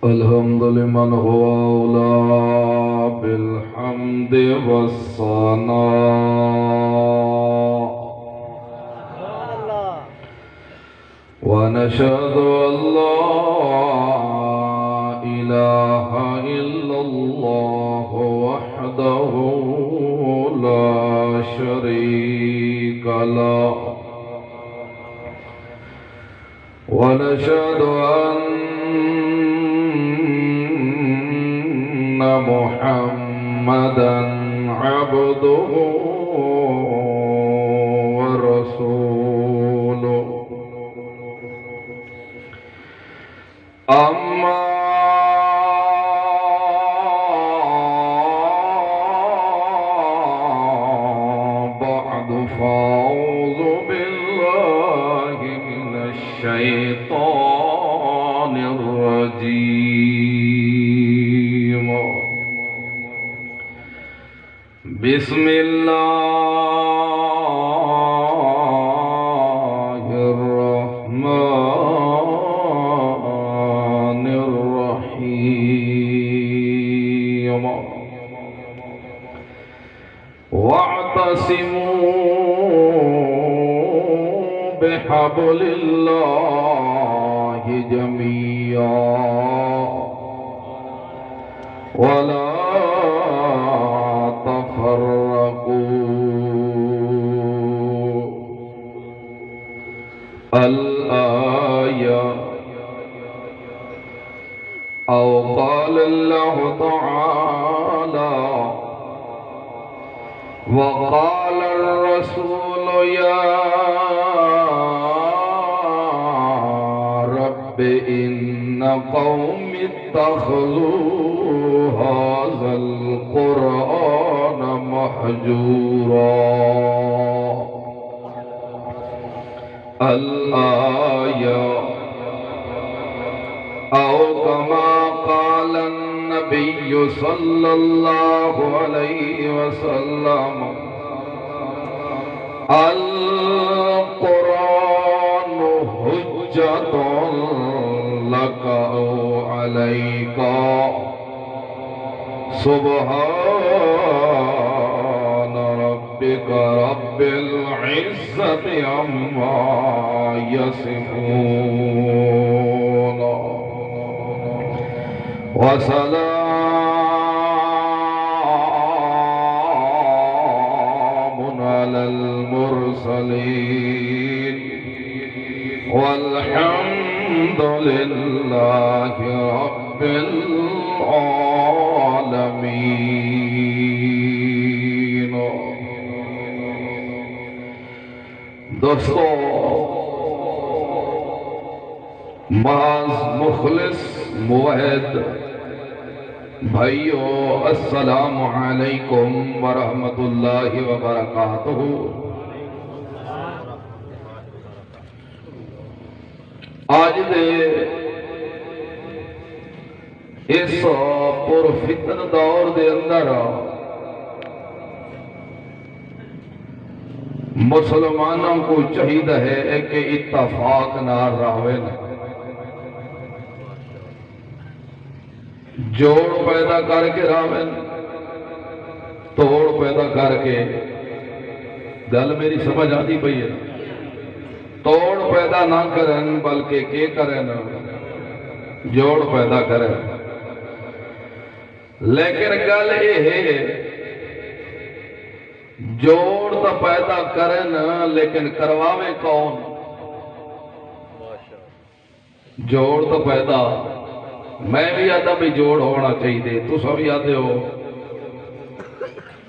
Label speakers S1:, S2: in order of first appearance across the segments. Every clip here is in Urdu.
S1: الحمد لمن هو أولى بالحمد والثناء ونشهد أن لا إله إلا الله وحده لا شريك له ونشهد أن محمدًا عبده ورسوله أما بعد فأعوذ بالله من الشيطان الرجيم بسم الله الرحمن الرحيم واعتصموا بحبل الله جميعا ولا الآية أو قال الله تعالى وقال الرسول يا رب إن قوم اتخذوا هذا القرآن مهجورا الآية أو كما قال النبي صلى الله عليه وسلم القرآن حجة لك أو عليك سبحان ربك رب العزة عما يصفون وسلام على المرسلين والحمد لله رب العالمين. دوستو، محض مخلص موحد بھائیو، السلام علیکم ورحمۃ اللہ وبرکاتہ۔ آج دے اس پرفتن دور دے اندر مسلمانوں کو چاہیے ہے کہ اتفاق نہ رہے، جوڑ پیدا کر کے راوین، توڑ پیدا کر کے، گل میری سمجھ آتی پئی ہے، توڑ پیدا نہ کرن بلکہ کے کرن، جوڑ پیدا کرن۔ لیکن گل یہ ہے جوڑ تو پیدا کرن لیکن کرواوے کون؟ جوڑ تو پیدا میں بھی آدھا بھی جوڑ ہونا چاہیے، تو سب بھی آدھے ہو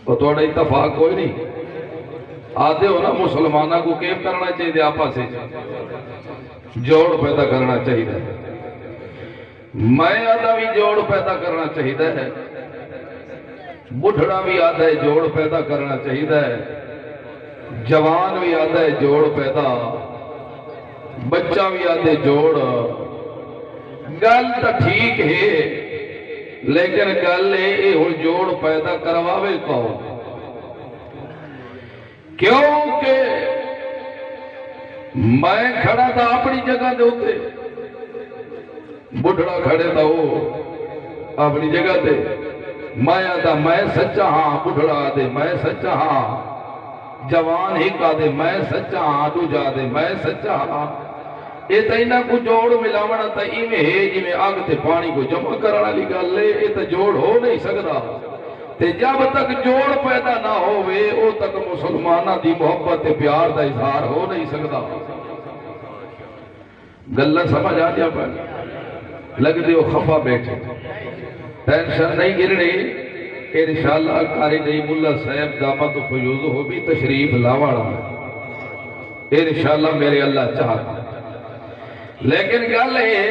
S1: تو تھوڑا اتفاق کوئی نہیں، آدھے ہو نا مسلمانہ کو کیف کرنا چاہیے، آپا سے جوڑ پیدا کرنا چاہیے، میں آدھا بھی جوڑ پیدا کرنا چاہیے ہے، بڑھڑا بھی آدھا ہے جوڑ پیدا کرنا چاہیے ہے، جوان بھی آدھا ہے جوڑ پیدا، بچہ بھی آدھے جوڑ، گل تو ٹھیک ہے لیکن گل یہ جوڑ پیدا کرواوے کون؟ کیونکہ میں کھڑا تھا اپنی جگہ دے ہوتے، بڑھڑا کھڑے تا وہ اپنی جگہ تے میں آدھا میں سچا ہاں، بڑھڑا دے میں سچا ہاں، جوان ہی کا دے میں سچا ہاں، دوجا دے میں سچا ہاں. یہ تو انہاں کو جوڑ ملاونا تا ایویں ہے جی میں آگ تے پانی کو جمع کرنا لی گل لے. یہ تو جوڑ ہو نہیں سکتا. تے جب تک جوڑ پیدا نہ ہوئے او تک مسلمانہ دی محبت تے پیار دا اظہار ہو نہیں سکتا. گلہ سمجھ آ جا پہ لگ دیو خفا بیٹھے ٹینشن نہیں گرنی. انشاءاللہ قاری نعیم اللہ صاحب دامت فیوز ہو بھی تشریف لاوڑا انشاءاللہ میرے اللہ چاہتا. لیکن گل ہے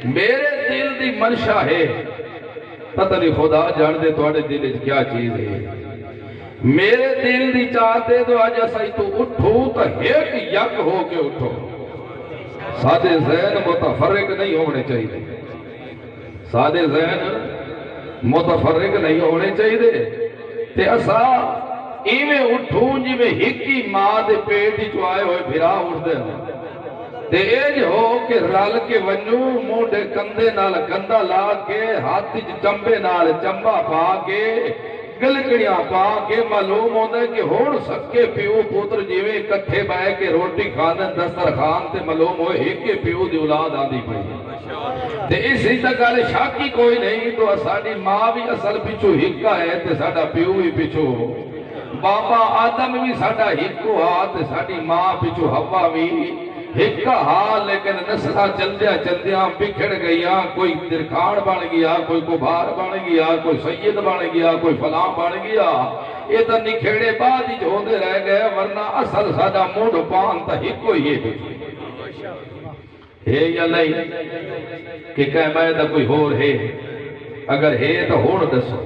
S1: میرے دل دی منشا ہے پتہ نہیں خدا جان دے توڑے دل کیا چیز ہے. میرے دل دی چاہتے تو آج ایسا تو اٹھو تو ایک یک ہو کے اٹھو. سادے ذہن متفرق نہیں ہونے چاہیے. سادے ذہن متفرق نہیں ہونے چاہیے. تے اسا ایویں اٹھوں جی میں ہکی ماں دے پیٹ جو آئے ہوئے بھرا اٹھ دے تے ایج ہو کہ رل کے ونجو موڑے کندے نال کندہ لا کے ہاتھ چمبے نال چمبا پا کے گلکڑیاں پا کے معلوم ہوتا ہے کہ ہون سکے پیو پوتر جیویں کٹھے بائے کے روٹی کھانے دسترخوان تے معلوم ہوئے ایک کے پیو دی اولاد آدھی پئی. تے اس ہی تک آلے شاکی کوئی نہیں تو ساڑی ماں بھی اصل پچھو ہکا ہے تے ساڑا پیو بھی پچھو بابا آدم بھی ساڑا ہکو ہاں تے ساڑی ماں پچھو ہوا بھی ہکا ہاں. لیکن نسلہ چلدیاں بکھڑ گئیاں. کوئی درکھان بن گیا, کوئی کبھار بن گیا, کوئی سید بن گیا, کوئی فلاں بن گیا. یہ تو نکھیڑے بعد ہی ہوندے رہ گئے ورنہ اصل ساڑا موڑ پان تا ہکو ہی ہے یا نہیں کہ کہہ میں تا کوئی ہور ہے. اگر ہے تو ہون دسو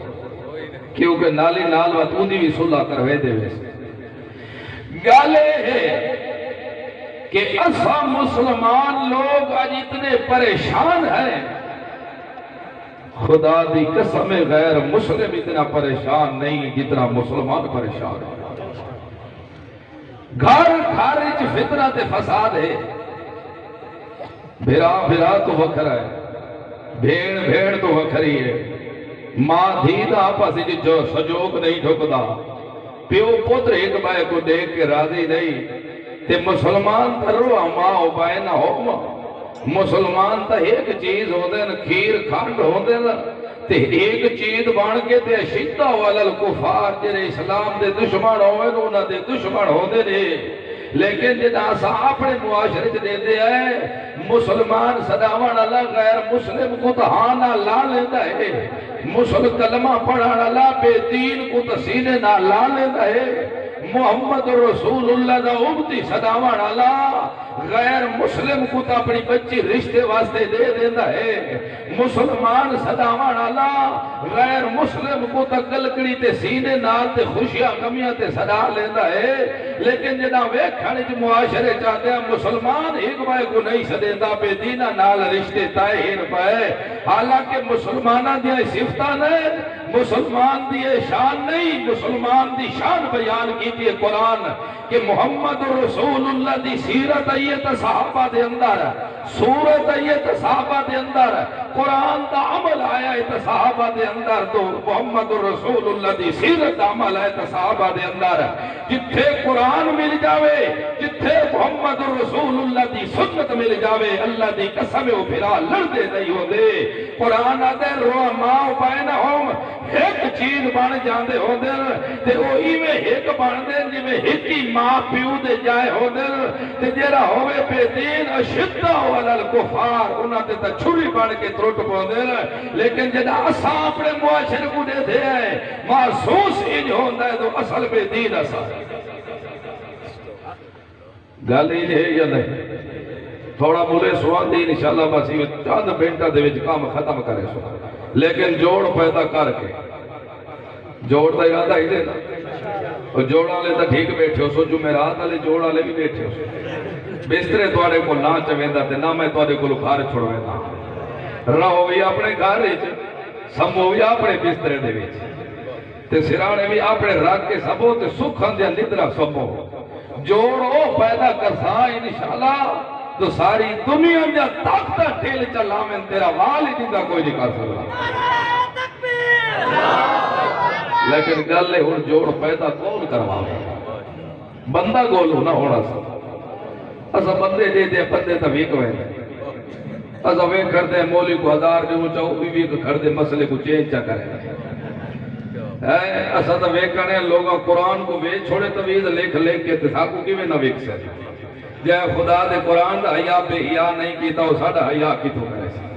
S1: کیونکہ نالی نال وقت اندھی بھی صلح کروے دے ویسے. گالے ہے کہ اسا مسلمان لوگ آج اتنے پریشان ہیں. خدا دی قسم غیر مسلم اتنا پریشان نہیں جتنا مسلمان پریشان ہے. گھر خارج فتنہ تے فساد ہے. بھرا تو وکھرا ہے, بھیڑ تو وکھری ہے. ماں دھید آپا سے جو سجوک نہیں ڈھکدا, پیو پتر ایک بائے کو دیکھ کے راضی نہیں. تے مسلمان ترو ماں بائے نہ حکم. مسلمان تا ایک چیز ہو دے نا کھیر کھانڈ ہو دے نا تے ایک چیز بان کے تے شدہ والل کفار جرے اسلام دے دشمن ہوئے انہاں دے دشمن ہو دے نے. لیکن جنا سا اپنے معاشرے دے دے ہے مسلمان صداوان اللہ غیر مسلم کو تہانا لا لیتا ہے. مسلم کلمہ پڑھانا اللہ بے دین کو تسینے نہ لا لیتا ہے. محمد رسول اللہ دا امتی صداوان اللہ غیر مسلم کو تا اپنی بچی رشتے واسطے دے دینا ہے. مسلمان صداوان اللہ غیر مسلم کو تا گلکڑی تے سینے نال تے خوشیاں کمیاں تے صدا لینا ہے. لیکن جنا ویکھانے جو معاشرے چاہتے ہیں مسلمان ایک بائے کو نہیں صدیندہ بے دینہ نال رشتے تائے ہیر پائے. حالانکہ مسلمانہ دیا صفتان ہے, مسلمان دی شان نہیں. مسلمان دی شان بیان کی تھی قرآن کہ محمد رسول اللہ دی سیرت ایت صحابہ دے اندر, سورت ایت صحابہ دے اندر, قرآن دا عمل آیا ایت صحابہ دے اندر. تو محمد رسول اللہ دی سیرت عمل آیا ایت صحابہ دے اندر. جتھے قرآن مل جاوے, جتھے محمد رسول اللہ دی سنت مل جاوے, اللہ دی قسم و پھرا لڑدے نہیں ہو دے. قرآن آدھے رو ماں بینہم ایک چیز بان جاندے ہو دل تے او ایویں ایک بان دے جی میں ہکی ماں پیو دے جائے ہو دل تے جیرا ہوئے پہ دین اشدہ والل کفار انہاں تے تا چھری بان کے تروٹ پہ دل. لیکن جنہا اسا اپنے معاشر کو دے دے ہے محسوس انج ہوندہ ہے تو اصل پہ دین اسا گل انج ہے یا نہیں. تھوڑا مولے سوال دی انشاءاللہ بس یہ چاند بینٹا دے وچ کام ختم کرے سو. لیکن جوڑ پیدا کر کے جوڑ دا ارادہ ہی دے نا. جوڑ آلے تا ٹھیک بیٹھے ہو سو, جمعرات آلے جوڑ آلے بھی بیٹھے ہو سو. بسترے توڑے کو نہ چویندہ تے نہ میں توڑے کو لکھار چھوڑویندہ. رہو بھی اپنے گھر رہے سمو بھی اپنے بسترے دے ویچ تے سرانے بھی اپنے رکھ کے سبو تے سکھن دیا ندرہ سمو. جوڑ او پیدا کرسا انشاءاللہ تو ساری دنیا میں طاقت ٹھیل چلاویں تیرا وال ہی دیتا کوئی نہیں کر سکتا لیکن گل ہے ہن جوڑ پیدا کون کرواوے بندہ گول نہ ہونا سا اسا بندے دے دے بندے تا ویک وے اسا ویک کر دے مولی کو 1000 دے چاہو بھی ویک کر دے مسئلے کو چینج چا کرے اسا تا ویک کرنے لوگوں قرآن کو ویک چھوڑے تویز لکھ لکھ کے تساکو کی میں نہ ویک سے جائے خدا دے قرآن دا حیاء پہ حیاء نہیں کیتا ہو ساڑا حیاء کی تو کرے سی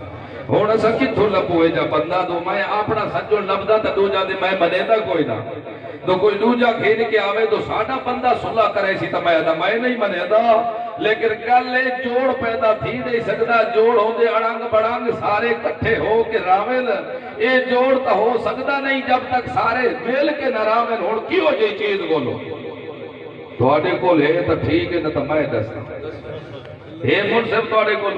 S1: ہونا سا کتھو لپوئے جا بندہ دو میں اپنا سجو لبدا تا دو جا دے میں منے دا کوئی نہ تو کوئی دو جا کھین کے آوے تو ساڑا بندہ صلح کرے سی تا میں نہیں منے دا لیکن گلے جوڑ پیدا تھی دے سکتا جوڑ ہو دے اڑنگ بڑنگ سارے کٹھے ہو کے راویل اے جوڑ تا ہو سکتا نہیں جب تک سارے مل کے نہ راویل ہوڑ کیوں جی چیز گولو تو آڑے کول ہے تا ٹھیک ہے نہ تا میں دستا ہے منصف تو آڑے کول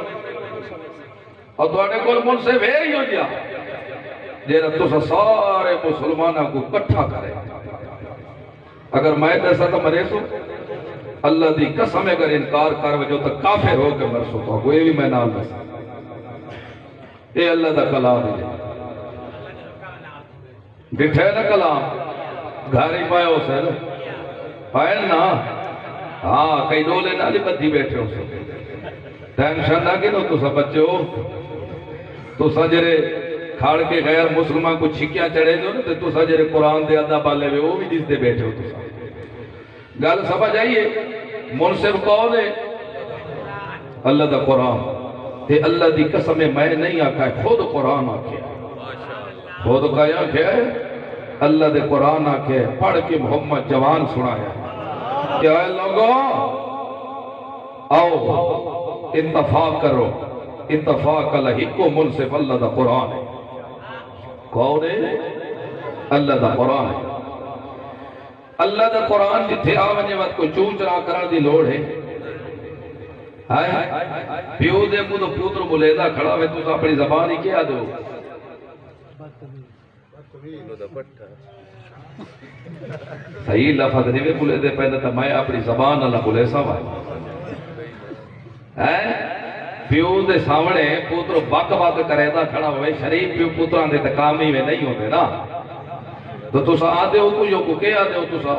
S1: اور تو آڑے کول منصف ہے ہی ہو جیا جینا تو سارے مسلمانہ کو کٹھا کرے اگر میں دستا تا مرے سو اللہ دی قسم اگر انکار کر وجہ تو کافر ہو کے مرسو تو کوئی بھی میں نام دستا اے اللہ دا کلام ہے ڈٹھے نا کلام گھاری پائے ہو سے پائے نا ہاں کئی دولے نالی بدھی بیٹھے ہو سے ٹینشن نہ گنو تو سب بچے ہو تو سجرے کھاڑ کے غیر مسلمان کو چھکیاں چڑھے دو تو سجرے قرآن دے عدہ بالے ہوئے وہ بھی جس دے بیٹھے ہو تو سب گل سمجھ آئیے منصف کون ہے اللہ دا قرآن تے اللہ دی قسم میں نہیں آکھا ہے خود قرآن آکھے خود کہا ہے اللہ دے قرآن آکھے پڑھ کے محمد جوان سنایا کیا ہے لوگوں آؤ اتفاق کرو اتفاق اللہ کو منصف اللہ دا قرآن ہے کون ہے اللہ دا قرآن ہے اللہ دا قرآن جتھے آونے وقت کو چون چرا کرن دی لوڑ ہے پیو دے کو تو پوتر بلیدہ کھڑا ہوئے تو اپنی زبان ہی کیا دو صحیح لفظ نہیں بولے دے پہلے تو میں اپنی زبان اللہ بولے سا پیو دے سامنے پوتر بک بک کرے دا کھڑا ہوئے شریف پیو پوتران دے تکامی میں نہیں ہوتے نا تو تسا آدھے ہو تو جو کو کیا آدھے ہو تسا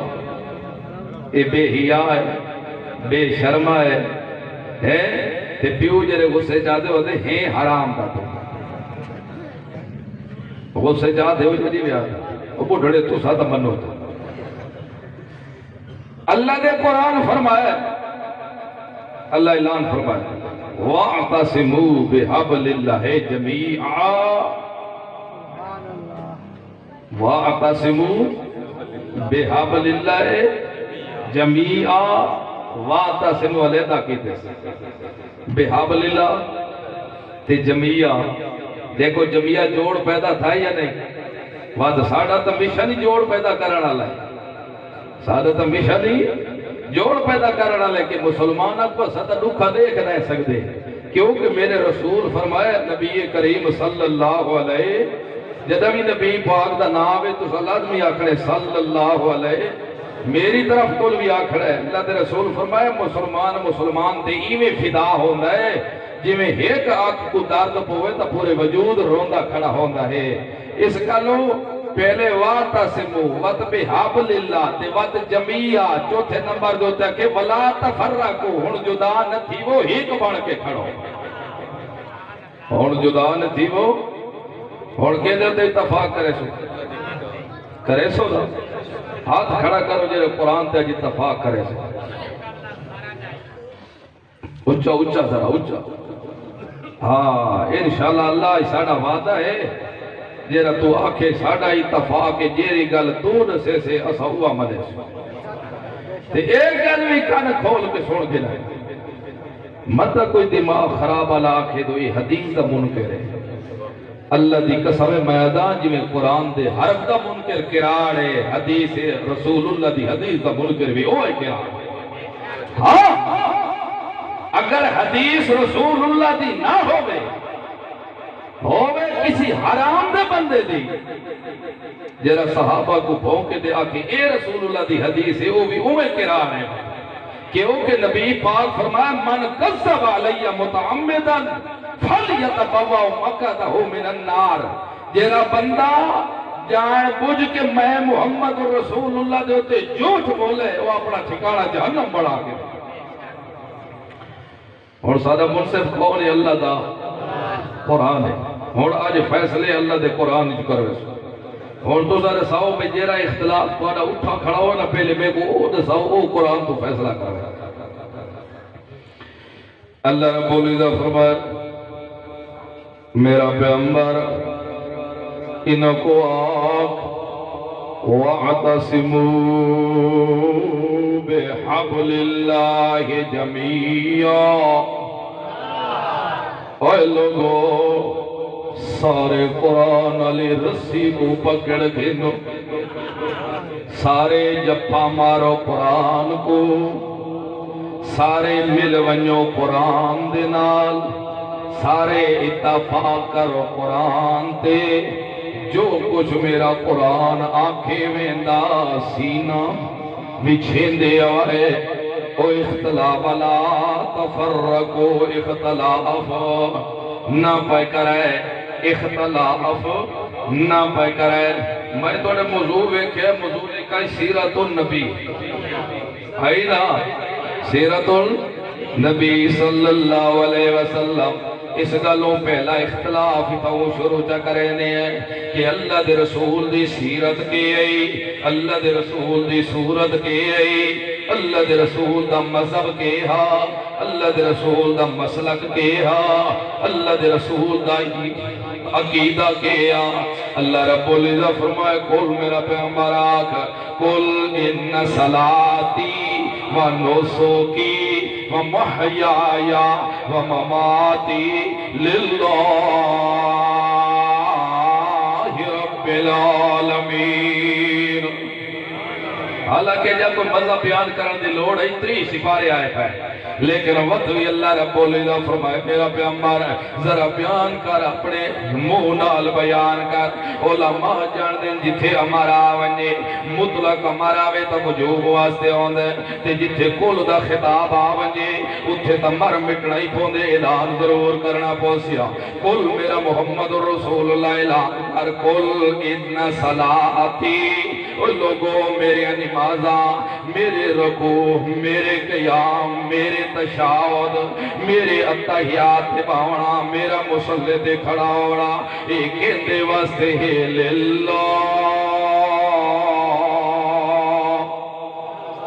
S1: اے بے حیاء ہے بے شرمہ ہے تے پیو جرے غصے چاہتے ہو دے ہیں حرام دا تو غصے چاہتے ہو جی بھی آدھے وہ بڑھڑے تسا دا من ہوتا اللہ نے قرآن فرمایا اللہ اعلان فرمایا وَاعْتَصِمُوا بِحَبْلِ اللَّهِ جَمِيعًا وَاعْتَصِمُوا بِحَبْلِ اللَّهِ جَمِيعًا وَاعْتَصِمُوا علیدہ کیتے بِحَبْلِ اللَّهِ تے جميعًا دیکھو جميعًا جوڑ پیدا تھا یا نہیں وہاں ساڑھا تا مشن جوڑ پیدا کرنا لائے ساڑھا تا مشن جوڑ پیدا کرنا لے کہ مسلمان اکبر ستا دکھا دیکھ رہ سکتے کیونکہ میرے رسول فرمایا نبی کریم صلی اللہ علیہ جدوی نبی پاک دا نام ہے تو لازمی آکھڑے صلی اللہ علیہ میری طرف کل بھی آکھڑے اللہ دے رسول فرمایا مسلمان دے ایویں فدا ہوندہ ہے جی میں ایک آنکھ کو درد پوے تا پورے وجود روندہ کھڑا ہوندہ ہے اس کلو پہلے وَاعْتَصِمُوا وَتْ بِحَبْلِ اللَّهِ تے وَتْ جَمِيعًا چوتھے نمبر جو تھا کہ وَلَا تَفَرَّقُوا ہن جدا نہ تھی وہ ایک بن کے کھڑو ہن جدا نہ تھی وہ ہن کے دے اتفاق کرے سو ہاتھ کھڑا کرو جے قرآن تے اتفاق کرے سو اچھا اچھا ذرا اچھا ہاں انشاءاللہ اللہ ساڑا وعدہ ہے جیرا تو آکھے ساڑا اتفاق جیری گل تو نسے سے اسا ہوا مدے سو تے ایک گل بھی کان کھول کے سن کے لائے مطا کوئی دماغ خراب والا آکھے تو یہ حدیث دا منکر ہے اللہ دی قسم میدان جی میں قرآن دے حرف دا منکر قرار ہے حدیث رسول اللہ دی حدیث دا منکر بھی اوہ قرار ہے ہاں اگر حدیث رسول اللہ دی نہ ہوئے کسی حرام دے بندے دی جرا صحابہ کو بھونکے دے آکے اے رسول اللہ دی حدیث ہے وہ بھی اوہ قرار ہے کیونکہ نبی پاک فرمایا من کذب علی متعمدا فلیتبوأ مقعدہ من النار، جیرا بندہ جان بوجھ کے میں محمد رسول اللہ دے ہوتے جھوٹ بولے وہ اپنا ٹھکانہ جہنم بڑھا کے۔ اور سادہ منصف کون ہے؟ اللہ دا قرآن ہے۔ اور آج فیصلے اللہ دے قرآن جو کر رہے اور تو سارے ساؤ میں جیرا اختلاف تو آنا اٹھا کھڑا ہوا نا پہلے میں کو او دے ساؤ او قرآن تو فیصلہ کر رہے اللہ رب العزت فرمائے میرا پیغمبر ان کو آگ وَاعْتَصِمُوا بِحَبْلِ اللَّهِ جَمِيعًا، اے لوگو سارے قرآن علی رسی کو پکڑ گھنو، سارے جپا مارو قرآن کو، سارے مل ونجو قرآن دینال، سارے اتفاق کرو قرآن تے، جو کچھ میرا قرآن آنکھیں ویندا سینہ بچھین دے آئے، او اختلاف لا تفرقو اختلاف نہ پہ کرے، اختلاف نہ پہ کرے۔ میں توڑے موضوع ویکھے موضوع کا سیرت النبی ہے نا، سیرت النبی صلی اللہ علیہ وسلم۔ اس گلوں پہلا اختلاف تھا وہ شروع چا کرنے ہیں کہ اللہ دے رسول دی سیرت کے آئی، اللہ دے رسول دی صورت کے آئی، اللہ دے رسول دا مذہب کے ہاں، اللہ دے رسول دا مسلک کے ہاں، اللہ دے رسول دا عقیدہ کے ہاں۔ اللہ رب العزت فرمائے قل میرا پیغمبر آکھ قل ان صلاتی و نسکی ومحیای ومماتی للہ رب العالمین۔ حالانکہ جب کوئی مذہب بیان کرنے دی لوڑ ہے اتنی سپارے آئے پہ، لیکن وقت بھی اللہ رب العزت فرمائے میرا پیغمبر ذرا بیان کر، اپنے منہ نال بیان کر۔ علماء جان دیں جتھے ہمارا آونے مطلق ہمارا آوے تا وجوب واسطے ہوندے، تے جتھے کل دا خطاب آونے اتھے تا مر مٹنا ہی پوندے، اعلان ضرور کرنا پوسیا۔ کل میرا محمد رسول اللہ اعلان کر کل ان صلاتی، اور لوگوں میرے نمازاں، میرے رکوع، میرے قیام، میرے تشاہد، میرے اتحیات نبھاونا، میرا مصلی تے کھڑا ہونا، ایک اندے واسطے ہے للہ،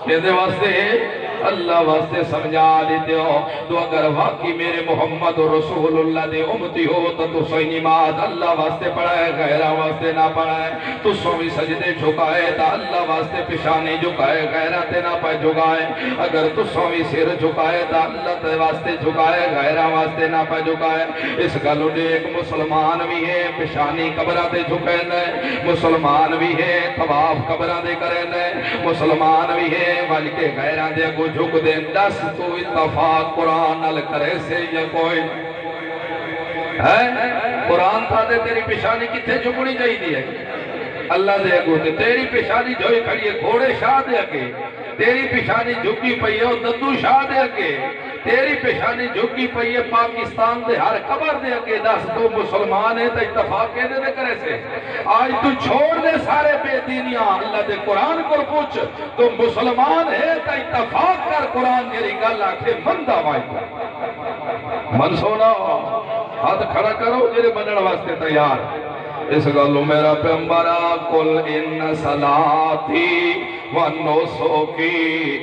S1: اندے واسطے ہے اللہ واسطے سمجھا دیتے ہو۔ تو اگر واقعی میرے محمد رسول اللہ دے امتی ہو تو صحیح نماز اللہ واسطے پڑھائے، غیرہ واسطے نہ پڑھائے، تو سوی سجدے جھکائے تا اللہ واسطے پیشانی جھکائے، غیرہ تے نہ پہ جھکائے، اگر تو سوی سر جھکائے تا اللہ تے واسطے جھکائے، غیرہ واسطے نہ پہ جھکائے۔ اس گلو نے ایک مسلمان بھی ہے پیشانی قبرہ دے جھکائے، مسلمان بھی ہے طواف قبرہ دے کرے، مسلمان بھی ہے بلکہ غیرہ دے کو جھک دے۔ دس تو اتفاق قرآن نل کرے سے یا کوئی ہے؟ قرآن تھا دے تیری پیشانی کتھے جھکڑی جائی دی ہے؟ اللہ دے گو تے تیری پیشانی جوئی کھڑی ہے گھوڑے شاہ دے کے، تیری پیشانی جھکی پئی ہے ددو شاہ دے کے، تیری پیشانی جھکی پئی ہے پاکستان دے ہر قبر دے کے۔ دس تو مسلمان ہے تو اتفاق کے دے کرے سے؟ آج تو چھوڑ دے سارے بے دینیاں، اللہ دے قرآن کو پوچھ تو مسلمان ہے تو اتفاق کر قرآن جیری گل آکھے مندہ مائی من سونا ہاتھ کھڑا کرو جیرے بنن واسطے تیار۔ اس گلو میرا پیغمبر قل ان صلاتی و نسکی،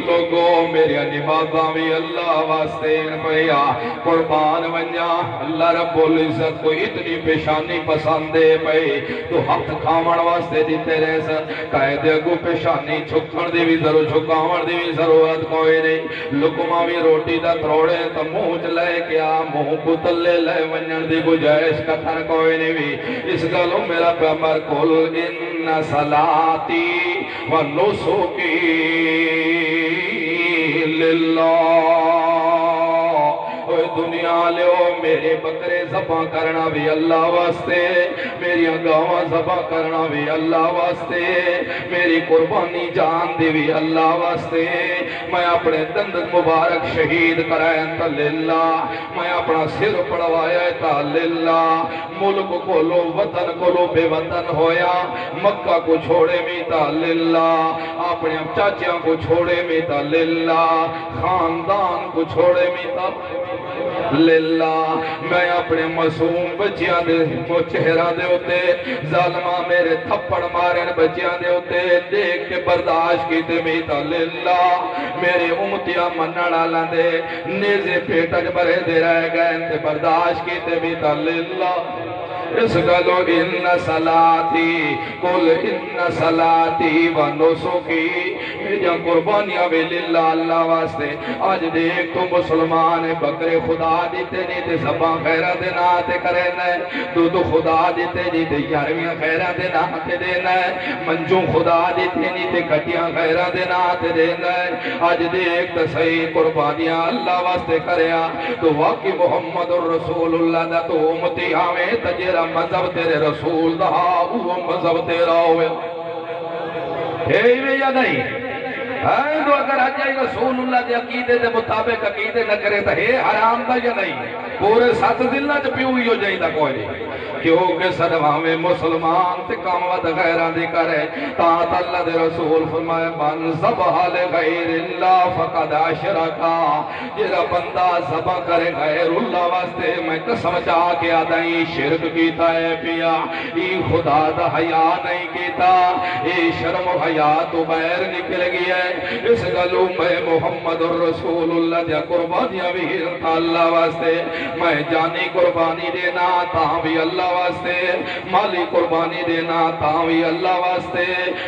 S1: لوگوں میری نمازاں بھی اللہ واسطے پیا قربان ونجا۔ اللہ رب العزت کو اتنی پیشانی پسندے پے تو ہاتھ کھاون واسطے دیتے رہے سن، قائد کو پیشانی چھکن دی بھی ضرور، چھکاون دی بھی ضرورت کوئی نہیں۔ لقمہ بھی روٹی دا تروڑے تو منہ چ لے کے آ، منہ کو تلے لے ونجن دی گنجائش کتھر کوئی نہیں بھی۔ اس گلو میرا پیغمبر قل ان صلاتی و نسکی للہ، دنیا بنا لیو میرے بکرے ذبح کرنا بھی اللہ واسطے میری گاواں ذبح کرنا بھی اللہ واسطے میری قربانی جان دی بھی اللہ واسطے میں اپنے دند مبارک شہید کرائیں تا للہ میں اپنا سر پڑوایا تا للہ ملک کو لو وطن کو لو بے وطن ہویا مکہ کو چھوڑے میں تا للہ اپنے چاچیاں کو چھوڑے میں تا للہ خاندان کو چھوڑے میں تا للہ میں اپنے معصوم بچیاں دے وہ چہرہ دے ہوتے ظالمہ میرے تھپڑ مارن بچیاں دے ہوتے دیکھ کے برداشت کی تے میتا للہ میرے امتیاں منڑا لندے نیزے پیٹک برے دے رہ گئے تے برداشت کی تے میتا للہ اس گلو ان صلاتی قل ان صلاتی و نسکی میجا قربانیاں بھی للہ اللہ واسطے آج دیکھ تو مسلمان بکرے خدا دیتے نیتے سبا خیرہ دینا تے کرنا ہے تو خدا دیتے نیتے یارویاں خیرہ دینا تے دینا ہے منجوں خدا دیتے نیتے کٹیاں خیرہ دینا تے دینا ہے آج دیکھ تو صحیح قربانیاں اللہ واسطے کریا تو واقعی محمد الرسول اللہ دا تو امتی ہمیں تجرہ مذہب تیرے رسول دا وہ مذہب تیرا ہوئے ہے ہی یا نہیں ہے تو اگر آجائی رسول اللہ دے عقیدے دے مطابق عقیدے نہ کرے تو ہے حرام دا یا نہیں پورے 7 دن نہ پیو ہی ہو جائیں دا کوئی نہیں کیونکہ صدوہ میں مسلمان تے کاموات غیران دی کرے تاہت اللہ دے رسول فرمائے من زبح لغیر اللہ فقد اشرکا جیرا بندہ زبح کرے غیر اللہ واسطے میں قسم چاہ کے آدھائی شرک کیتا ہے پیا ای خدا دا حیاء نہیں کیتا ای شرم و حیاء تو بیر نکل گئی ہے اس گلو میں محمد الرسول اللہ دیا قربانیاں بھی ہرتا اللہ واسطے میں جانی قربانی دینا تاں بھی اللہ واسطے مالی قربانی دینا تاں بھی اللہ واسطے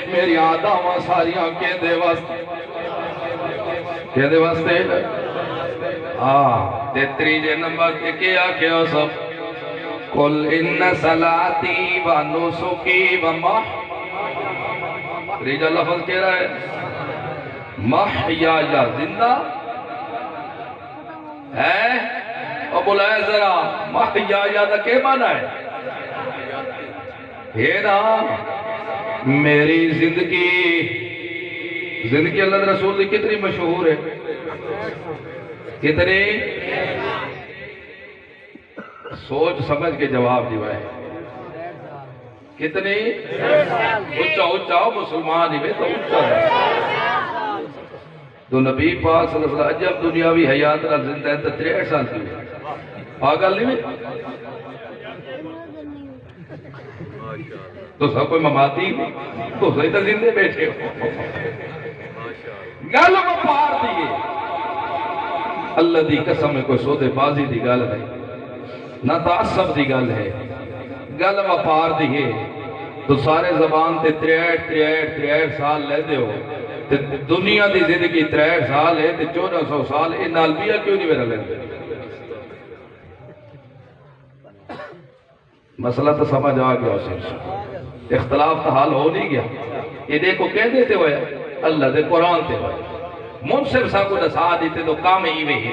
S1: میری آدامہ ساریاں کے دے واسطے تیتری جے نمبر کیا کیا سب قل ان صلاتی و نسکی و ریجہ لفظ کہہ رہا ہے محیا یا زندہ ہے اور بلائے ذرا محیا یا دا کے مانا ہے یہ نا میری زندگی اللہ رسول دی کتنی مشہور ہے کتنی سوچ سمجھ کے جواب دیوائے کتنی اچھا مسلمان ہی میں تو اچھا ہے تو نبی پاک صلی اللہ علیہ وسلم جب دنیاوی حیات رہا زندہ ہے تو 63 سال کی پاگل نہیں میں تو سب کوئی مماتی تو صحیح تو زندے بیٹھے ہو گالوں کو پار دیئے اللہ دی قسم میں کوئی سودے بازی دی گال ہے نہ تعصب دی گال ہے گالوں کو پار دیئے تو سارے زبان تے 63 سال لے دے ہو دنیا دی زندگی 63 سال ہے 1400 سال یہ نالبیہ کیوں نہیں میرا لیندے مسئلہ تو سمجھ آ گیا اسے اختلاف تو حال ہو نہیں گیا یہ دیکھو کہہ دیتے ہوئے اللہ دے قرآن تے ہوئے منصف سا کو نسا دیتے تو کام ہی وہی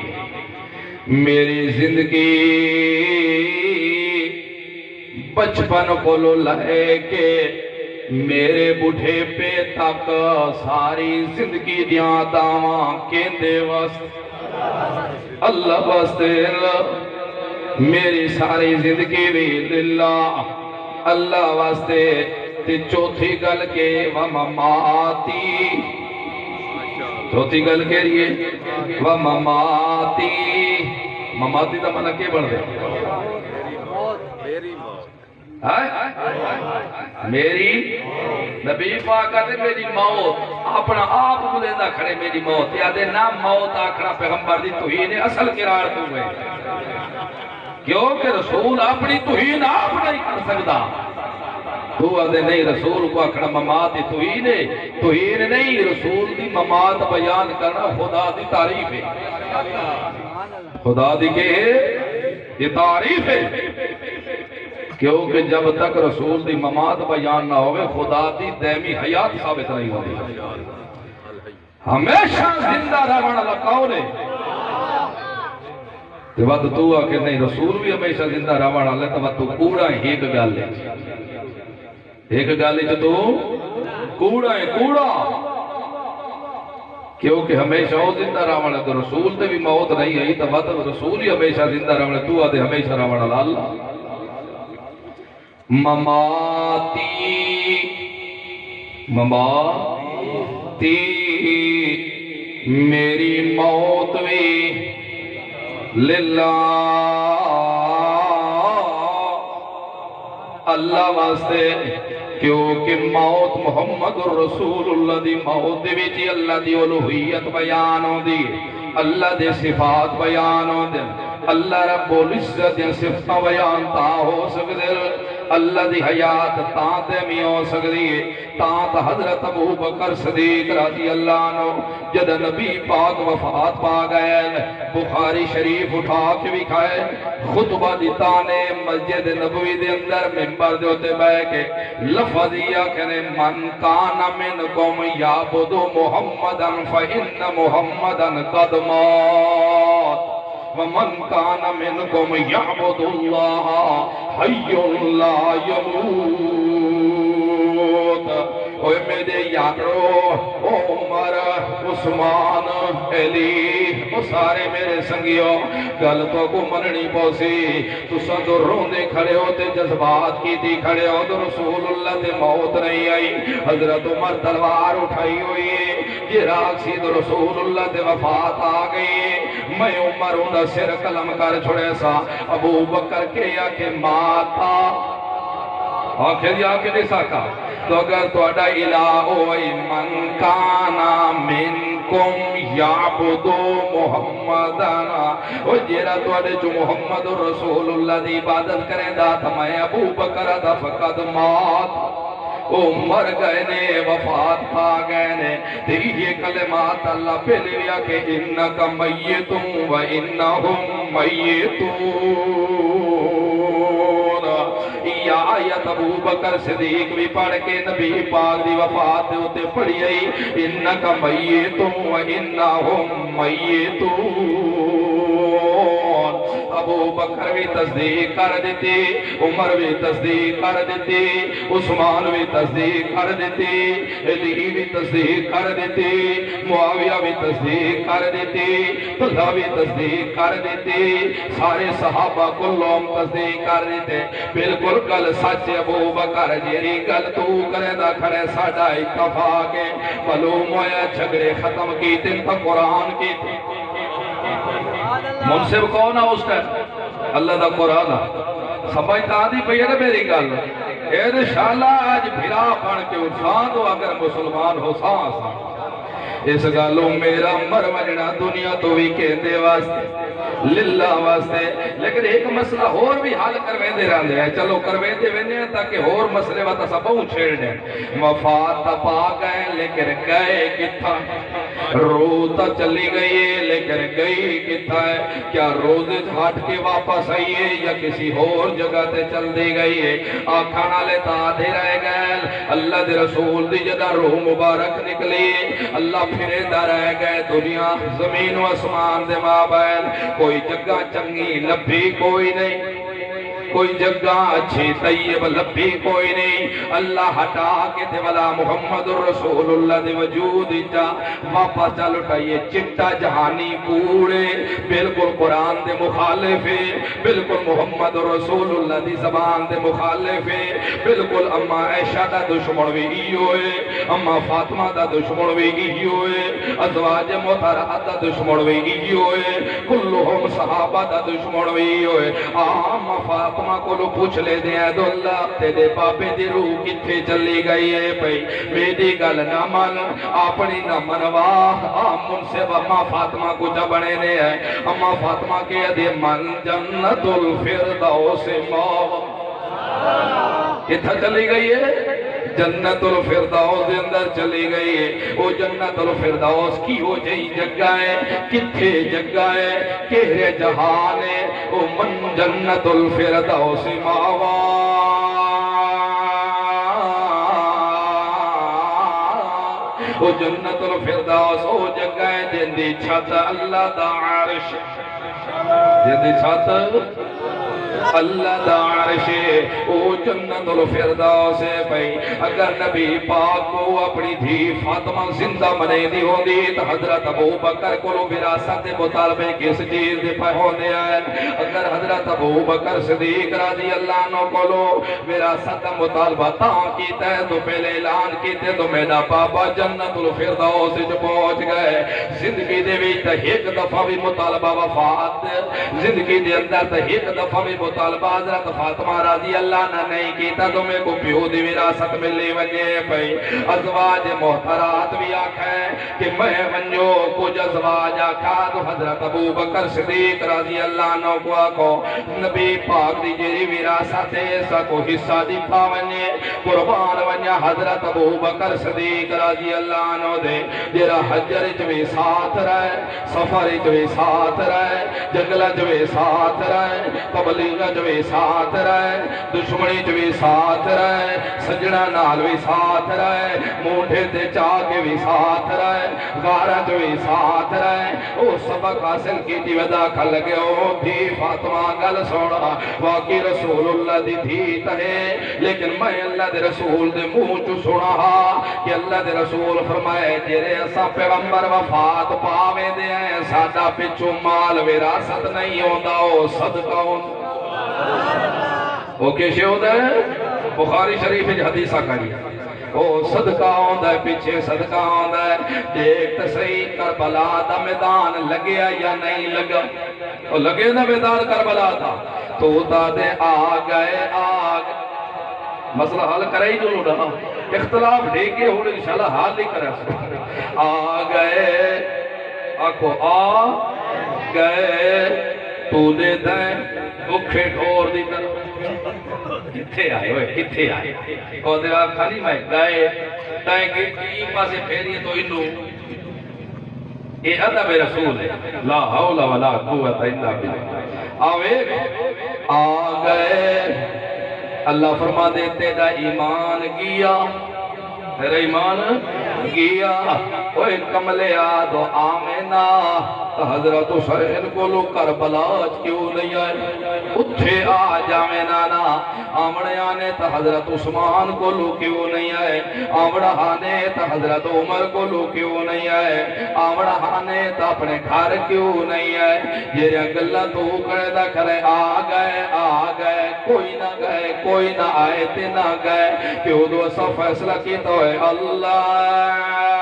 S1: میری زندگی بچپن کو لو لائے کہ میرے بڑھے پہ تک ساری زندگی دیاں داواں کہندے وست اللہ واسطے میری ساری زندگی بھی للہ اللہ واسطے تے چوتھی گل کے ومماتی چوتھی گل کے لیے ومماتی مماتی دا منہ کے بڑھ دے میری نبی پاک کہتے میری موت اپنا آپ بلیندہ کھڑے میری موت یادے نا موت آکھنا پیغمبر دی توہین اصل قرار تو ہوئے کیونکہ رسول اپنی توہین آپ نہیں کر سکتا تو آدھے نہیں رسول کو آکھنا ممات توہین نہیں رسول دی ممات بیان کرنا خدا دی تعریف ہے خدا دی کے یہ تعریف ہے کیونکہ جب تک رسول دی ممات بیان نہ ہوئے خدا دی دائمی حیات ثابت نہیں ہوئی ہمیشہ زندہ رہنا لکاؤ نے تے ود تو آ کہ نہیں رسول بھی ہمیشہ زندہ رہن والے تے ود تو کوڑا ہے ایک گل ہے ایک گل ہے تو کوڑا ہے کوڑا کیونکہ ہمیشہ وہ زندہ رہن والا تو رسول تے بھی موت نہیں آئی تو ود رسول ہی ہمیشہ زندہ رہن والا تو آ دے ہمیشہ رہن والا اللہ مماتی میری موت بھی للہ اللہ واسطے کیونکہ موت محمد الرسول اللہ دی موت دی بھی اللہ دی الوہیت بیان ہو دی اللہ دے صفات بیان ہو دی اللہ رب العزت دے صفتہ بیان تا ہو سکتے اللہ دی حیات تاں میں ہو سکتی ہے تاں حضرت ابو بکر صدیق رضی اللہ عنہ جد نبی پاک وفات پا گئے بخاری شریف اٹھا کے بھی کھائے خطبہ دیتا نے مسجد نبوی دے اندر ممبر دے ہوتے بے کے لفظ یہ کہنے من کان منکم یعبد محمدا فإن محمدا قد مات ومن کان منکم یعبد اللہ حی لا یموت اوہ میرے یارو عمر عثمان علی وہ سارے میرے سنگیوں غلطوں کو مننی پوسی تو سندو روندے کھڑے ہوتے جذبات کی تھی کھڑے ہو تو رسول اللہ تے موت نہیں آئی حضرت عمر تلوار اٹھائی ہوئی یہ راک سی تو رسول اللہ تے وفات آ گئی میں عمر انہا سر قلم کر چھوڑے سا ابو بکر کے یا کہ ماتا آنکھیں دیا کہ نہیں ساکا تو اگر تو اڈا الہ ہوئی من کانا منکم یعبدو محمدانا وہ جیرہ تو اڈے جو محمد رسول اللہ دی عبادت کریں دا تھا میں ابو بکر دا فقد مات او مر گئے نے وفات پا گئے نے تیری یہ کلمات اللہ پہ لیا کہ انکا میتوں و انہم میتون یا آیت ابو بکر صدیق بھی پڑھ کے نبی پاک دی وفات ہوتے پڑھی آئی انکا میتوں و انہم میتون ابو بکر بھی تصدیق کر دیتی عمر بھی تصدیق کر دیتی عثمان بھی تصدیق کر دیتی علی بھی تصدیق کر دیتی معاویہ بھی تصدیق کر دیتی طلحہ بھی تصدیق کر دیتی سارے صحابہ کلهم تصدیق کر دیتے بالکل کل سچ ابو بکر جیری گل تو کرے دا کھڑے ساڑھا اتفاق معلوم ہویا جھگڑے ختم کی تن تا قرآن کی تھی منصب کون ہے اس ٹائم اللہ دا قرآن سمجھتا دی پہ یہ میری گل انشاءاللہ آج بھرا پڑھ کے انسان ہو اگر مسلمان ہو سان اس گالوں میرا مر وجنا دنیا تو بھی کہندے واسطے للہ واسطے لیکن ایک مسئلہ اور بھی حال کروے دے رہا ہے چلو کروے دے وینے ہیں تاکہ اور مسئلے واتا سب ہوں چھیڑ دیں وفات پا گئے لیکن گئے کتھا روتا چلی گئی ہے لیکن گئی کتھا ہے کیا روز ہٹ کے واپس آئی ہے یا کسی اور جگہ تے چل دی گئی ہے آکھانا لیتا دے رہ گئے اللہ دے رسول دی جدہ روح مبارک نکلی اللہ پھرے دا رہ گئے دنیا زمین و اسمان دے مابین کوئی جگہ چنگی لبھی کوئی نہیں کوئی جگہ اچھی طیب لبھی کوئی نہیں اللہ ہٹا کے دے والا محمد الرسول اللہ دے وجود جا واپس چل اٹھائیے چٹا جہانی کوڑے بالکل قرآن دے مخالفے بالکل محمد الرسول اللہ دی زبان دے مخالفے بالکل اما عائشہ دا دشمن بھی ہوئے اما فاطمہ دا دشمن بھی ہوئے ازواج محترمہ دا دشمن بھی ہوئے کلہم صحابہ دا دشمن بھی ہوئے اما فاطمہ کو لو پوچھ لے دیں اے دولہ تیرے باپے دی روح کتھے چلی گئی ہے پئی میری گل نہ من اپنی نہ منواہ من سے اما فاطمہ کو جبنے نے ہے اما فاطمہ کے دے من جنت الفردوس ماں کتھا چلی گئی ہے جنت الفردوس دے اندر چلی گئی ہے وہ جنت الفردوس کی ہو جئی جگہ ہے کتھے جگہ ہے کہرے جہان ہے وہ من جنت الفردوس ماوا وہ جنت الفردوس وہ جگہ ہے جن دی چھت اللہ دا عرش جدی چھت اللہ دا عرش او جنت الفردوس پئی اگر نبی پاک کو اپنی دھی فاطمہ زندہ منے دی ہوندی تو حضرت ابو بکر کو وراثت مطالبے کس چیز دے پے ہوندے ہیں اگر حضرت ابو بکر صدیق رضی اللہ عنہ کو وراثت مطالبہ تاں کیتا ہے تو پہلے اعلان کیتے تو میرا بابا جنت الفردوس وچ پہنچ گئے زندگی دے وچ تے ایک دفعہ بھی مطالبہ وفات زندگی دے اندر تے ایک دفعہ بھی مطالبہ حضرت فاطمہ رضی اللہ نے نہیں کیتا تو میں کو پیو دی وراثت ملے وجے پئی ازواج محترات بھی آکھیں کہ میں ونجو کچھ ازواج آکھا تو حضرت ابو بکر صدیق رضی اللہ عنہ کو آکھو نبی پاک دی جیری وراثت ایسا کو حصہ دیتا ونجے قربان ونجا حضرت ابو بکر صدیق رضی اللہ عنہ دے جیرا حجر چوی ساتھ رہے سفر چوی ساتھ رہے جنگل چوی ساتھ رہے تبلیغ چوی ساتھ رہے دشمنی چوی ساتھ رہے سجنہ نال بھی ساتھ رہے مونڈے تے چاکے بھی ساتھ رہے غارہ چوی ساتھ رہے او سبق حاصل کی تھی ودا کھل گئے او تھی فاطمہ گل سوڑا واقعی رسول اللہ دی تھی تہے لیکن میں اللہ دے رسول دے منہ چو سنا کہ اللہ دے رسول فرمائے جیرے ایسا پیغمبر وفات پاوے دے ہیں سادہ پچھو مال وراثت نہیں ہوندہ او صدقہ ہوندہ وہ کیسے ہوتا ہے بخاری شریف حدیثہ کری او صدقہ ہوندہ ہے پیچھے صدقہ ہوندہ ہے دیکھ صحیح کربلا دا میدان لگیا یا نہیں لگا وہ لگے نا میدان کربلا تھا تو تا دے آگئے مسئلہ حل کرے ہی جو رہا اختلاف ڈھیکے ہونے انشاءاللہ حال نہیں کرے آگئے آکھو آگئے تو دے دیں دکھے ڈھور دی طرف کتھے آئے ہوئے کتھے آئے اور دے آپ کھالی میں گئے تائیں کہ کی پاسے پھیریے تو انہوں یہ ادب رسول ہے لا حول ولا قوت الا باللہ آوے آگئے اللہ فرما دیتے دا ایمان گیا تیرا ایمان گیا اوہ کملے آدھو آمینہ حضرت حسین کو لو کربلاج کیوں نہیں آئے اتھے آ جامے نانا آمڑے آنے تا حضرت عثمان کو لو کیوں نہیں آئے آمڑا آنے تا حضرت عمر کو لو کیوں نہیں آئے آمڑا آنے تا اپنے گھر کیوں نہیں آئے یہ رگلہ تو کرے دا کرے آ گئے کوئی نہ آئے تے نہ گئے کیوں دو سا فیصلہ کی تو ہے اللہ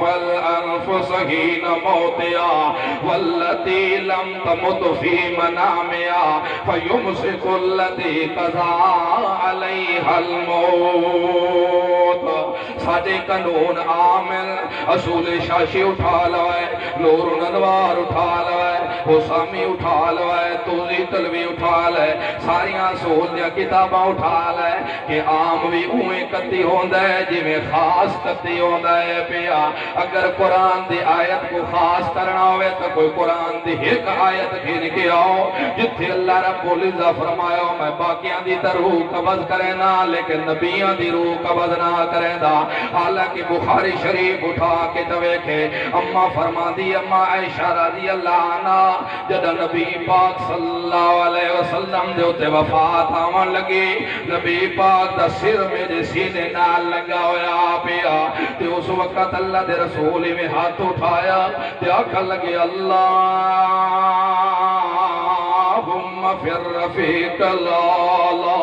S1: الأنفس حين موتها والتي لم تمت في منامها فيمسك التي قضى عليها الموت ساجے قانون عامل اصول شاشی اٹھا لوائے نور انوار اٹھا لوائے حسامی اٹھا لوائے توزی تلوی اٹھا لائے ساریاں سول دیا کتاباں اٹھا لائے کہ عام بھی اوہیں کتی ہوندہ ہے جی میں خاص کتی ہوندہ ہے پیا اگر قرآن دی آیت کو خاص کرنا ہوئے تو کوئی قرآن دی ایک آیت گھن کے آؤ جتھے اللہ رب العزت فرمایا میں باقیاں دی تر روح قبض کرے نا لیکن نبیاں دی روح قبض نہ کرے دا حالانکہ بخاری شریف اٹھا کے تویکھے اممہ فرما دی اممہ عائشہ رضی اللہ عنہ جدہ نبی پاک صلی اللہ علیہ وسلم دے ہوتے وفات آمان لگی نبی پاک دا سر میرے سینے نال لگا ہویا پیا تے اس وقت اللہ دے رسولی میں ہاتھ اٹھایا تے آکھا لگے اللہم فی الرفیق لالا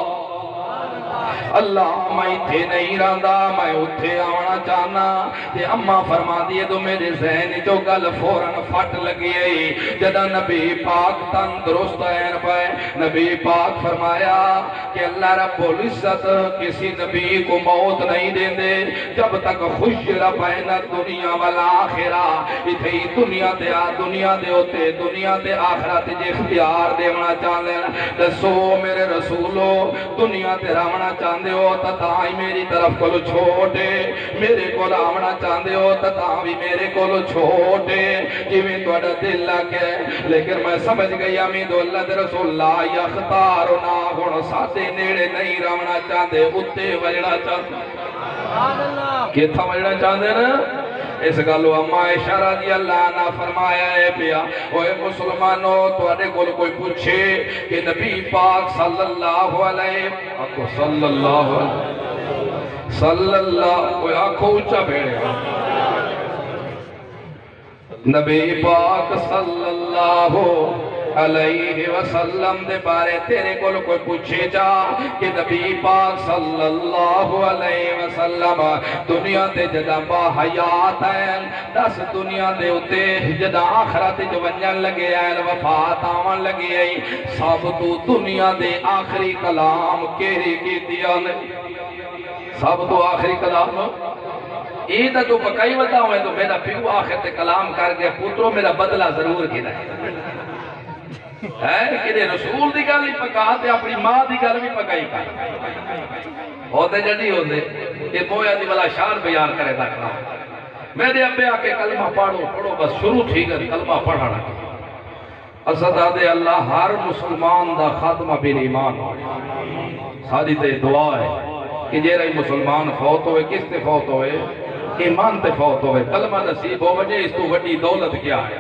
S1: اللہ میں اتھے نہیں رہندا میں اتھے آنا چاہنا تے اممہ فرما دیئے تو میرے ذہن جو گل فوراں پھٹ لگی ہے جدہ نبی پاک تندرست ہے پائے نبی پاک فرمایا کہ اللہ رب العزت کسی نبی کو موت نہیں دیں دے جب تک خوش ربین دنیا والآخرہ اتھے دنیا دے ہوتے دنیا تے آخرت جے اختیار دیونا چاہنے دسو میرے رسولو دنیا تے راونا چاہنے ہو تتائی میری طرف کو چھوٹے میرے کو آونا چاہتے ہو تتائی میرے کو چھوٹے جی میں توڑا دل لگے لیکن میں سمجھ گئی امید اللہ دے رسول اللہ یختارنا گھن ساتھے نیڑے نہیں راونا چاہتے اتے وجڑا چاہتے کیا تھا وجڑا چاہتے نا اس گلو اما عائشہ رضی اللہ عنہ فرمایا ہے پیا اوے مسلمانو تواڈے کول کوئی پوچھے کہ نبی پاک صلی اللہ علیہ کوئی آنکھوں اونچا بھیڑے نبی پاک صلی اللہ علیہ وسلم دے بارے تیرے کول کوئی پوچھے جا کہ نبی پاک صلی اللہ علیہ وسلم دنیا تے جدا با حیات ہیں دس دنیا دے اتے جدا آخرت جو ونجن لگے ہیں وفات آون لگے ہیں سب تو دنیا دے آخری کلام کیری کی دیا نے سب تو آخری کلام ایدہ تو پکائی بتاؤں ہے تو میرا پیو آخر تے کلام کر گیا پوتروں میرا بدلہ ضرور کی رہے کہ رسول دی گل ہی پکا تے اپنی ماں دی گل بھی پکائی کر ہوتے جڑی ہوتے کہ مویا دی والا شان بیان کرے رکھنا میرے ابے آکے کلمہ پڑھو بس شروع ٹھیک ہے کلمہ پڑھانا اسد آدھے اللہ ہر مسلمان دا خاتمہ بن ایمان ہو ساری تے دعا ہے کہ جیرہ مسلمان فوت ہوئے کس تے فوت ہوئے ایمان تے فوت ہوئے کلمہ نصیب ہو وجہ اس تو وڈی دولت کیا ہے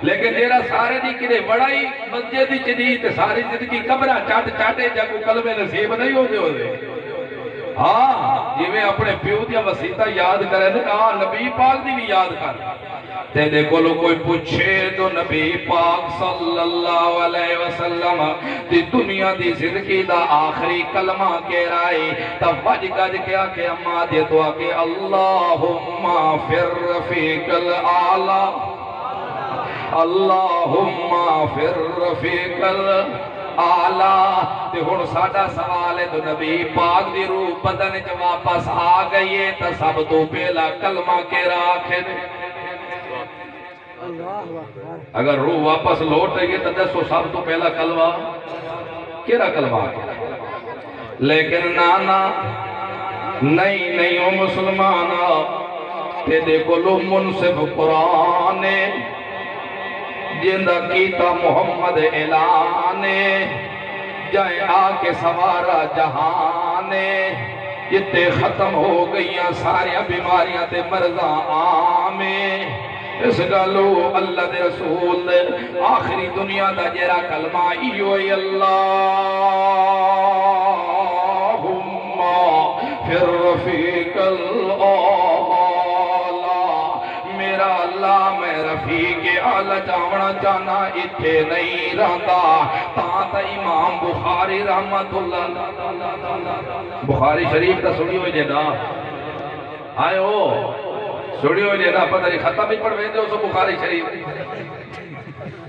S1: لیکن جیرہ سارے دی کرے بڑائی مسجد دی چدی تے ساری زندگی قبرہ چاٹے جا کو کلمہ نصیب نہیں ہو دے ہاں جی میں اپنے پیو دیا وسیطہ یاد کرے دے نبی پاک دی بھی یاد کر تیرے کولو کوئی پوچھے تو نبی پاک صلی اللہ علیہ وسلم دی دنیا دی زندگی دا آخری کلمہ کے رائی تب وج گج کیا کہ اما دے دعا کہ اللہم فر رفیق العالی اللہم فر رفیق العالی تے ہن ساڈا سوال ہے تو نبی پاک دی روح بدن چ واپس آ گئی ہے تو سب تو پہلا کلمہ کے راکھے اگر روح واپس لوٹ رہی تو دسو سب تو پہلا کلمہ کیڑا کلمہ لیکن نانا نہیں ہو مسلمانا تے دیکھو لو منصف قرآن جندہ کیتا محمد اعلانے جائے آکے سوارا جہانے جتے ختم ہو گئیاں ساریاں بیماریاں تے مرضاں آمیں اس گلو اللہ دے رسول دے آخری دنیا دا جیرا کلمہ ایوئی اللہم فر رفیق العالی میرا اللہ میں رفیق اعلی جاونا جانا اتھے نہیں رہتا تا امام بخاری رحمت اللہ بخاری شریف تا سنی ہوئی جینا آئے ہو سوڑی ہوئی لینا پتہ نہیں ختم ہی پڑھ ویندے ہو سو بخاری شریف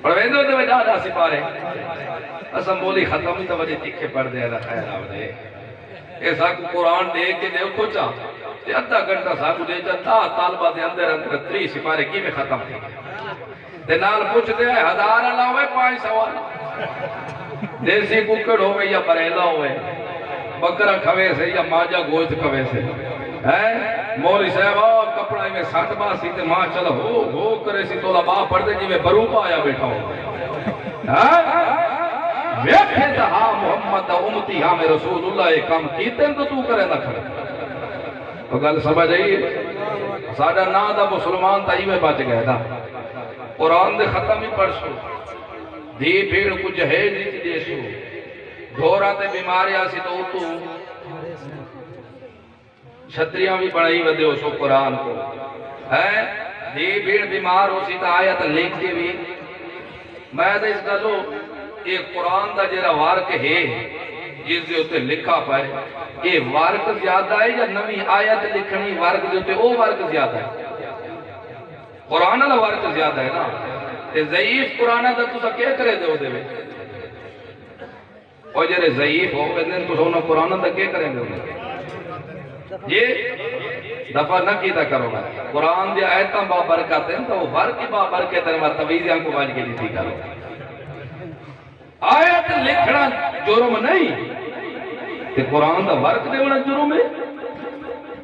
S1: پڑھ ویندے ہو تو میں جا سپارے اسم بولی ختم ہی تو وجہ تکھے پڑھ دے رہا خیر آو دے ایسا کو قرآن دے کے دے کچھا تے ادھا گھنٹہ ساکو دے جاتا طالبہ دے اندر 3 سپارے کی میں ختم تھی تے نال پوچھ دے 1000 اللہ ہوئے 500 دیسی ککڑ ہوئے یا بریلا ہوئے بکرہ کھوے سے یا ماجہ گوشت کھوے سے مولی صاحب کپڑا میں سات باسی تے ماں چل ہو کرے سی تولا باہ پڑھ دے جی میں بروپا آیا بیٹھا ہوں ویکھے تہا محمد امتی ہاں میں رسول اللہ ایک کام کیتے ہیں تو کرے نہ کھڑے تو گل سمجھ آئیے ساڑھا نا دا مسلمان تا ہی میں بچ گئے دا قرآن دے ختم ہی پڑھ سو دی بھیڑ کو جہیز ہی دے سو دھورا تے بیماری آسی تو تو چھتریاں بھی بڑھائی ودے ہو سو قرآن کو دی بھیڑ بیمار ہو سی تا آیت لکھ کے بھی میں دے اس کا لو ایک قرآن دا جیرا وارک ہے جس دے ہوتے لکھا پائے یہ وارک زیادہ ہے یا نوی آیت لکھنی وارک دے ہوتے او وارک زیادہ ہے قرآن اللہ وارک زیادہ ہے نا تے ضعیف قرآن دا تو سا کیا کرے دے ہو دے اور جیرے ضعیف ہو گئے تو سونا قرآن دا کیا کریں دے ہو دے یہ دفعہ نہ کیتا کرو گا قرآن دیا آیتاں با برکت ہیں تو وہ برکی با برکت ہیں تویزیاں کو باج کے لیتی کرو آیت لکھنا جرم نہیں کہ قرآن دا ورک دے ہونا جرم ہے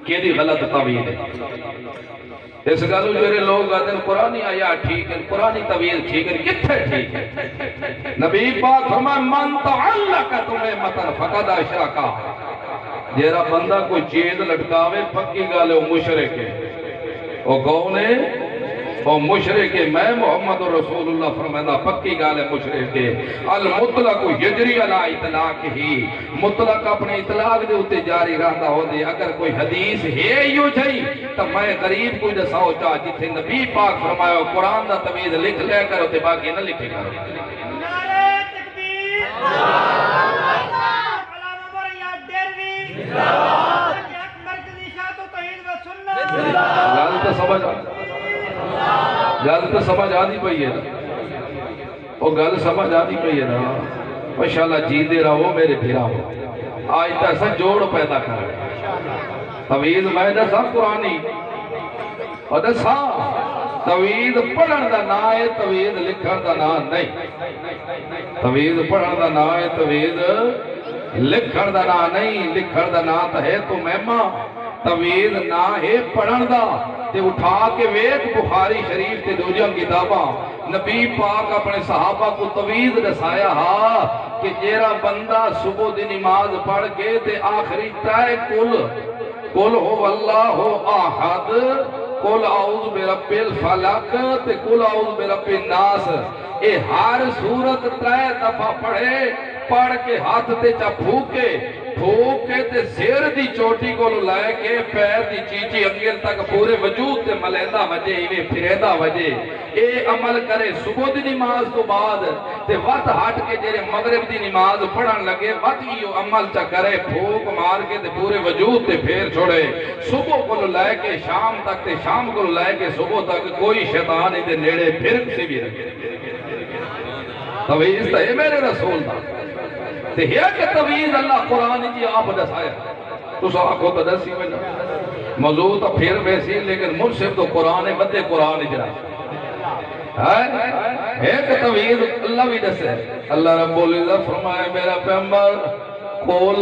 S1: کہ دی غلط تویز ہے اس گالو جو لوگ آتے ہیں قرآنی آیات ٹھیک ہے قرآنی تویز ٹھیک ہے کتھے ٹھیک ہے نبی پاک فرمائے من تعلق تمہیں مطن فقد اشرکا جیرا بندہ کوئی چیز لٹکاوے پکی گالے وہ مشرک ہے وہ کون ہے؟ وہ مشرک میں محمد رسول اللہ فرمائدہ پکی گال ہے مشرک المطلق یجری علی اطلاق ہی مطلق اپنے اطلاق دے ہوتے جاری رہتا ہو دے اگر کوئی حدیث ہے یوں جائی تو میں غریب کوئی دساؤ چاہ جتھے نبی پاک فرمایا قرآن دا توید لکھ لے کر ہوتے باقی نہ لکھے کرو
S2: نعرہ تکبیر کلام مبارک دیروی مرکزی شاعت و توحید و سنت
S1: گل تو سمجھ آدھی پئی ہے نا وہ گل سمجھ آدھی پئی ہے نا ماشاءاللہ جیندے رہو میرے بھیرا ہو آج تک ایسا جوڑ پیدا کر رہے توید میں دسا قرآنی اور دسا توید پڑھن دا نا ہے توید لکھن دا نا نہیں توید پڑھن دا نا ہے توید لکھن دا نا نہیں لکھن دا نا تو ہے تو مہمہ توید نا ہے پڑھن دا تے اٹھا کے ویک بخاری شریف تے دوجہ کتاباں نبی پاک اپنے صحابہ کو توید رسایا ہا کہ جیرا بندہ صبح دی نماز پڑھ کے تے آخری تائے کل ہو اللہ احد کل اعوذ برب الفلق تے کل اعوذ برب الناس اے ہر صورت تائے دفعہ پڑھ کے ہاتھ تے چا پھوکے تے سیر دی چوٹی کو لائے کے پیر دی چیچی انگل تک پورے وجود تے ملیندہ وجے ایویں پھریندہ وجے اے عمل کرے صبح دی نماز تو بعد تے وقت ہٹ کے جیرے مغرب دی نماز پڑھن لگے وقت یہ عمل چا کرے پھوک مار کے تے پورے وجود تے پھیر چھوڑے صبح کو لائے کے شام تک تے شام کو لائے کے صبح تک کوئی شیطان دے نیڑے پھر سے بھی رکھے تویز تا ہے میرے رسول دا تے ہے کہ تویز اللہ قرآن جی آپ دسایا تو سا آکھو تا دسی میں موضوع تا پھر ویسی لیکن منصف تو قرآن مدے قرآن جرا ہے کہ تویز اللہ بھی دسے اللہ رب العزت فرمائے میرا پیغمبر قل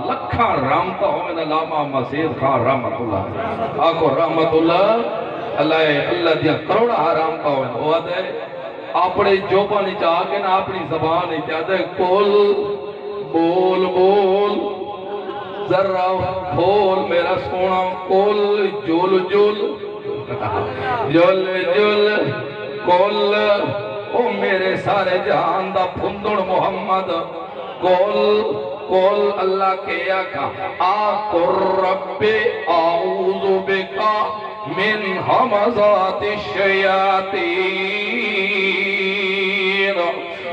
S1: لکھا رحمتہ ہوئے علامہ مسید خان رحمت اللہ آکو رحمت اللہ اللہ دیا کروڑا رحمتہ ہوئے ہوا دے اپنے جوبانی چاہ کے نا اپنی زبانی چاہ دے کل بول ذرہ کھول میرا سونا کل جل کل او میرے سارے جہان دا پھندڑ محمد کل اللہ کے آقا آقر رب اعوذ بکا من حمزات الشیاطین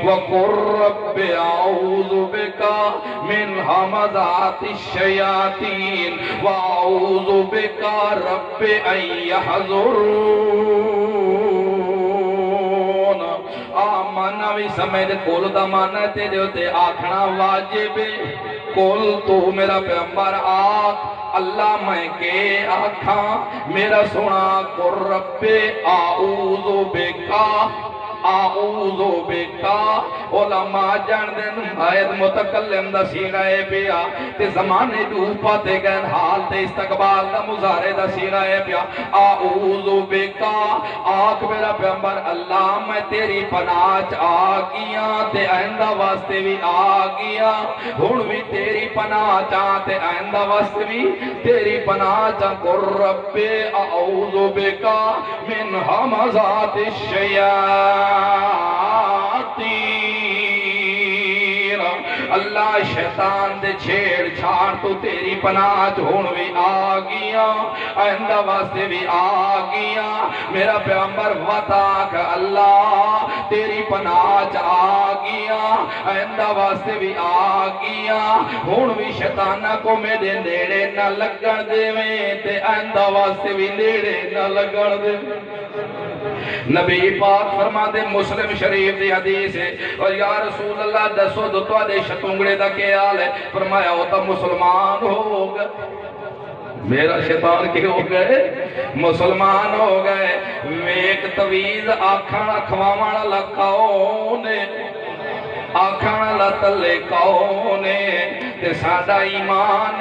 S1: وقر رب اعوذ بکا من حمزات الشیاطین واعوذ بکا رب ان یحضرون مانا بھی سمجھ کول دا مانا تیرے ہوتے آکھنا واجب کول تو میرا پیغمبر آکھ اللہ میں کے آکھاں میرا سنا قر رب اعوذ بکا علماء جان دن آیت متکلم دا سیغہ پیا تے زمانے دوپا تے گئن حال تے استقبال دا مظاہرے دا سیغہ پیا اعوذ بکا آکھ میرا پیغمبر اللہ میں تیری پناہ آگیاں تے آئندہ واسطے بھی آگیاں ہون بھی تیری پناہ تے آئندہ واسطے بھی تیری پناہ قر رب اعوذ بکا من حمزات الشیاطین اللہ شیطان دے چھیڑ چھاڑ تو تیری پناہ ہون بھی آگیاں آئندہ واسطے بھی آگیاں میرا پیغمبر وطاق اللہ تیری پناہ آگیاں آئندہ واسطے بھی آگیاں ہون بھی شیطانہ کو میرے نیڑے نہ لگن دے میں تے آئندہ واسطے بھی نیڑے نہ لگن دے نبی پاک فرما دے مسلم شریف دی حدیث ہے اور یا رسول اللہ دسو دتوا دے شتونگڑے دا کیال ہے فرمایا ہوتا مسلمان ہو گئے میرا شیطان کے ہو گئے مسلمان ہو گئے ویک تویز آکھانا کھوانا لکھاؤنے آکھانا لطلے کہونے تے سادہ ایمان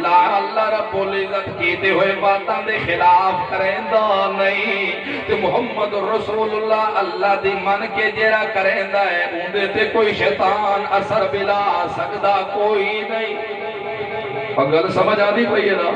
S1: لا اللہ رب العزت کیتے ہوئے باتاں دے خلاف کریں دا نہیں تے محمد رسول اللہ دی من کے جیرا کریندا ہے اندے تے کوئی شیطان اثر بلا سکدا کوئی نہیں۔ اگر سمجھ آدھی پئی ہے نا،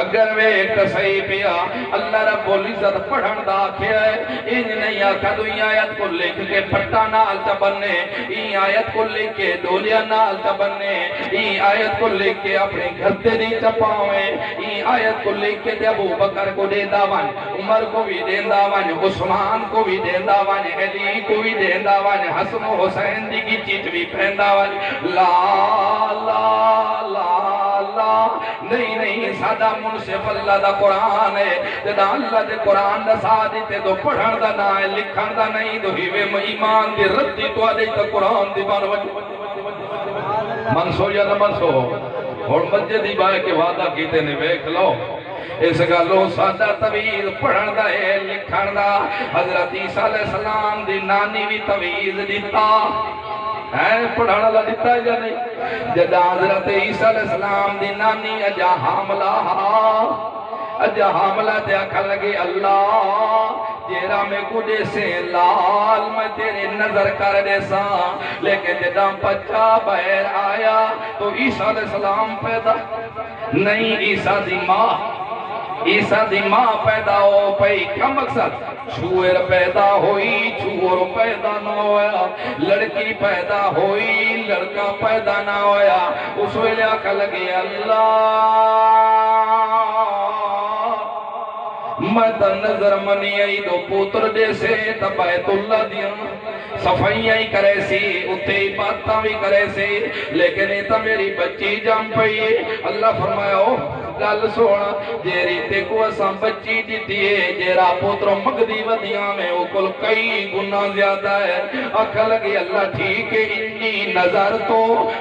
S1: اگر وہ ایک صحیح پیا اللہ رب العزت پڑھن دا کیا ہے انج نہیں آکھا تو این آیت کو لکھ کے پھٹا نال تا بننے، این آیت کو لکھ کے ڈولیا نال تا بننے، این آیت کو لکھ کے اپنے گھرتے نہیں چپاویں، این آیت کو لکھ کے ابو بکر کو دیندا ون، عمر کو بھی دیندا ون، عثمان کو بھی دیندا ون، علی کو بھی دیندا ون، حسن و حسین دی کی چیز بھی پہندا ون۔ لا لا لا لا نہیں نہیں سادہ منصف اللہ دا قرآن ہے، جدا اللہ دے قرآن دا سادی تے دو پڑھن دا نہ ہے لکھن دا نہیں دو ہیوے ایمان دی ردی تو آدھے تا قرآن دی بان وجہ منسو یا نہ منسو اور مسجدی بائے کے وعدہ کیتے نے بیک لو اس گالو سادہ طویل پڑھن دا ہے لکھن دا۔ حضرت عیسیٰ علیہ السلام دی نانی بھی طویل دیتا پڑھانا اللہ دیتا ہے یا نہیں؟ جدا حضرت عیسیٰ علیہ السلام دی نانی اجا حاملہ تے آکھا لگے اللہ جیرا میں کڈے سے لال میں تیرے نظر کر دے سا، لیکن جدا بچہ بہر آیا تو عیسیٰ علیہ السلام پیدا نہیں، عیسیٰ دی ماں عیسیٰ دی ماں پیدا ہو پئی کیا مقصد؟ چھوئر پیدا ہوئی چھوڑ پیدا نہ ہویا، لڑکی پیدا ہوئی لڑکا پیدا نہ ہویا، اس ویلے آکھا لگے اللہ میں تا نظر منی آئی دو پوتر دے سے تا بیت اللہ دیا صفائیاں ہی کرے سی اتھے ہی باتاں بھی کرے سی، لیکن ایتا میری بچی جام پئی اللہ فرمایا ہو گل سونا جیری تے کو اسام بچی دیتی ہے جیرا پوتروں مگدی ودیاں میں اکل کئی گناہ زیادہ ہے۔ آکھا لگی اللہ ٹھیک ہے انی نظر تو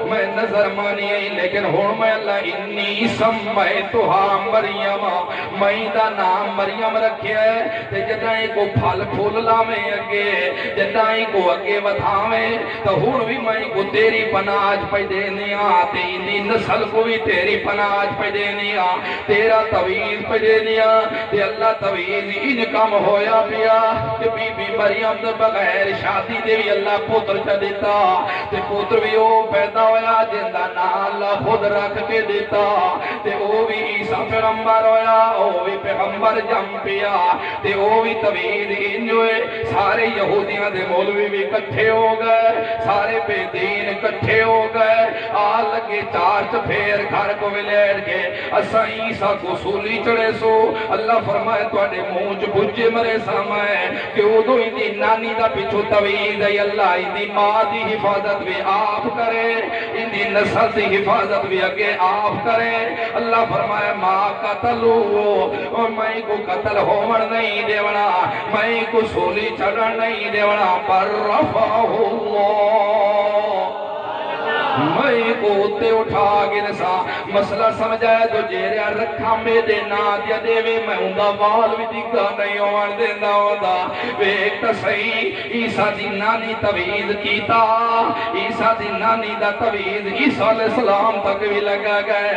S1: میں نظر مانی ہے لیکن ہون میں اللہ انی سمیتوہا مریم میں دا نام مریم رکھیا ہے تے جدائیں کو پھل پھول لامیں اگے جدائیں کو اگے ودھاویں تو ہون بھی میں کو تیری پناج پہ دینیا تے انی نسل کو بھی تیری پناج پہ دینیا تیرا تویز پہ دینیا تے اللہ تویز ان کام ہویا پیا کہ بی بی مریم دے بغیر شادی دے بھی اللہ پوتر چا دیتا تے پوتر بھی او پیدا ہویا جندہ نا اللہ خود رکھ کے دیتا تے او بھی عیسیٰ پیغمبر ہویا او بھی پیغمبر جم پیا تے او بھی تویز انجوے سارے یہودیاں دے مولوی بھی کٹھے ہو گئے سارے بے دین کٹھے ہو گئے آ لگے چار چپھیر گھر کو ولیٹ کے اسا عیسیٰ کو سولی چڑے سو اللہ فرمائے تو اڈے مونچ بجے مرے سامائے کہ او دو اندی نانی دا پچھو توید ہے اللہ اندی ماں دی حفاظت بھی آپ کرے اندی نسل دی حفاظت بھی اگے آپ کرے اللہ فرمائے ماں قتلو اور میں کو قتل ہومن نہیں دیونا میں کو سولی چڑھن نہیں دیونا پر رفعہ اللہ میں کو اتے اٹھا گرسا مسئلہ سمجھائے تو جیریا رکھا میں دے نا دیا دے وے میں ہوندا وال بھی دکھا نہیں ہوان دیندہ ہوندا وے ایک تا صحیح عیسیٰ دی نانی توید کیتا عیسیٰ دی نانی دا توید عیسیٰ علیہ السلام تک بھی لگا گئے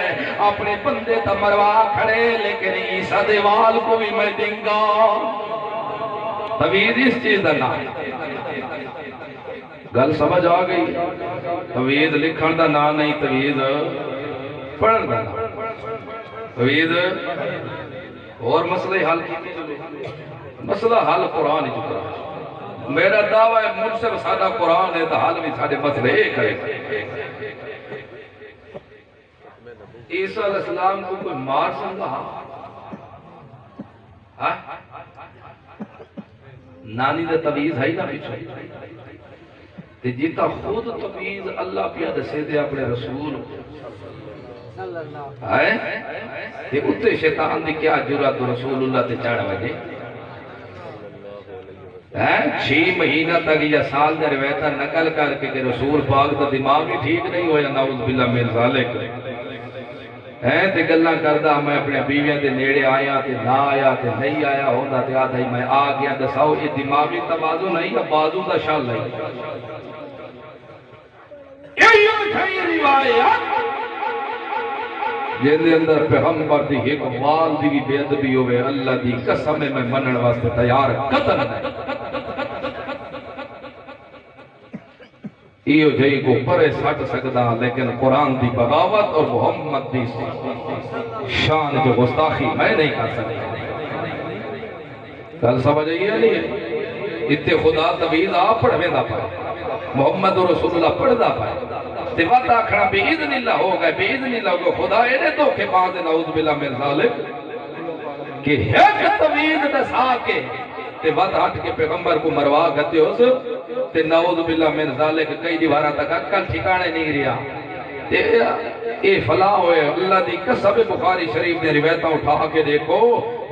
S1: اپنے بندے تا مروا کھڑے لیکن عیسیٰ دے وال کو بھی میں دنگا توید اس چیز دا نا گل سمجھ آ گئی توید لکھن دا نا نہیں توید پڑھن دا نا توید اور مسئلہ حل مسئلہ حل قرآن ہی چکا ہے میرا دعویٰ ہے مجھ سے سادہ قرآن ہے تو حل بھی سادے مسئلہ ایک ہے عیسیٰ علیہ السلام کو کوئی مار سکتا نانی دے توید ہے ہی نا پیچھے تے جیتا خود توید اللہ پیا دسے دے اپنے رسول تے اتے شیطان دی کیا جرات رسول اللہ تے چاڑا وجے 6 مہینہ تک یا سال دے روایتہ نقل کر کے کہ رسول پاک دا دماغ ہی ٹھیک نہیں ہویا نعوذ باللہ من ذالک تے گلاں کردا میں اپنے بیویاں دے نیڑے آیا تے نہ آیا تے نہیں آیا ہوندا تے آدھا ہی میں آ گیا دساؤ یہ دماغی توازن نہیں بازو دا شال نہیں۔ روایت جن دے اندر پیغمبر دی ایک وال دی بھی بے ادبی ہوئے اللہ دی قسم میں منن واسطے تیار قتل نہیں ایو جئی کو پرے سٹ سکدا لیکن قرآن دی بغاوت اور محمد دی شان جو گستاخی میں نہیں کر سکتا کل سمجھ آئی ہے نہیں اتنے خدا طویل آپ پڑھویں دا پائے محمد رسول اللہ پڑھ دا پائے تے وقت آکھنا بے اذن اللہ ہو گئے بے اذن اللہ ہو خدا اینے تو کہ بعد نعوذ باللہ من ذالک کہ ایک طویل دسا کے تے وقت ہٹ کے پیغمبر کو مروا گتے ہو تے نعوذ باللہ من ذالک کئی دیوارہ تک اکل ٹھکانے نہیں رہا تے اے فلاح ہوئے اللہ دی قسم بخاری شریف نے روایتاں اٹھا کے دیکھو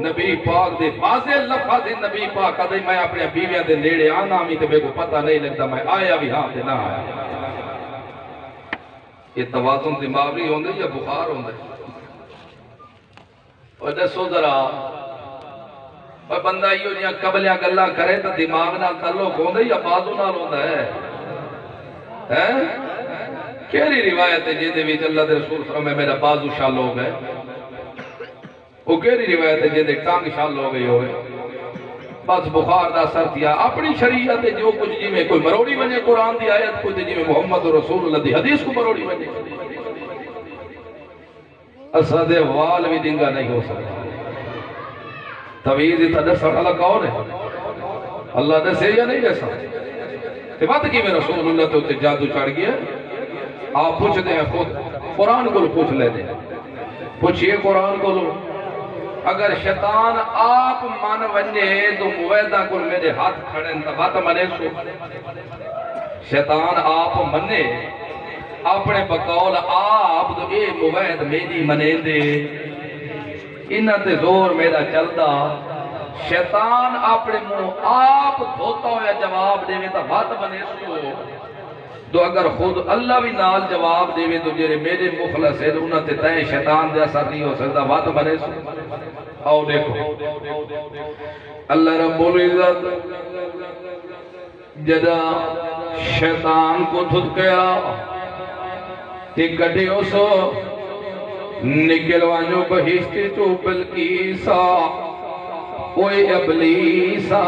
S1: نبی پاک دے واضح لفظ نبی پاک کدے میں اپنے بیویاں دے نیڑے آنا بھی تے میرے کو پتہ نہیں لگتا میں آیا بھی ہاں تے نہ آیا یہ توازن دماغی ہوندے یا بخار ہوندے اور دسو ذرا اور بندہ یہ جہاں قبلیاں گلاں کرے تو دماغ نال تعلق ہوندے یا بازو نال ہوندا ہے کیری روایت ہے جیدے وچ اللہ دے رسول فرمائے میرا بازو شال ہو گئے وہ کیری روایت ہے جیدے ٹانگ شال ہو گئی ہوئے بس بخار دا اثر تھیا اپنی شریعت جو کچھ جی میں کوئی مروڑی بنے قرآن دی آیت کوئی جی میں محمد رسول اللہ دی حدیث کو مروڑی بنے اسد وال بھی دنگا نہیں ہو سکتا تویز تدسر اللہ کون ہے اللہ دسے یا نہیں جیسا تے بات کی میں رسول اللہ تے ہوتے جادو چڑھ گیا آپ پوچھ دیں خود قرآن کو پوچھ لے دیں پوچھئے قرآن کو لو اگر شیطان آپ مان ونجے تو مویدہ کو میرے ہاتھ کھڑے تو بات منے سو شیطان آپ منے اپنے بقول آپ تو اے موید میری منے دے انہاں تے زور میرا چلدا شیطان اپنے منہ آپ دھوتا ہویا جواب دے تو بات منے سو تو اگر خود اللہ بھی نال جواب دے تو جرے میرے مخلص ہے انہاں تے تائیں شیطان دے اثر نہیں ہو سکتا بات منے سو آؤ دیکھو اللہ رب العزت جدا شیطان کو دھدکیا تے کٹے ہو سو نکلوانو بہشتی تو بلکیسا اوے ابلیسا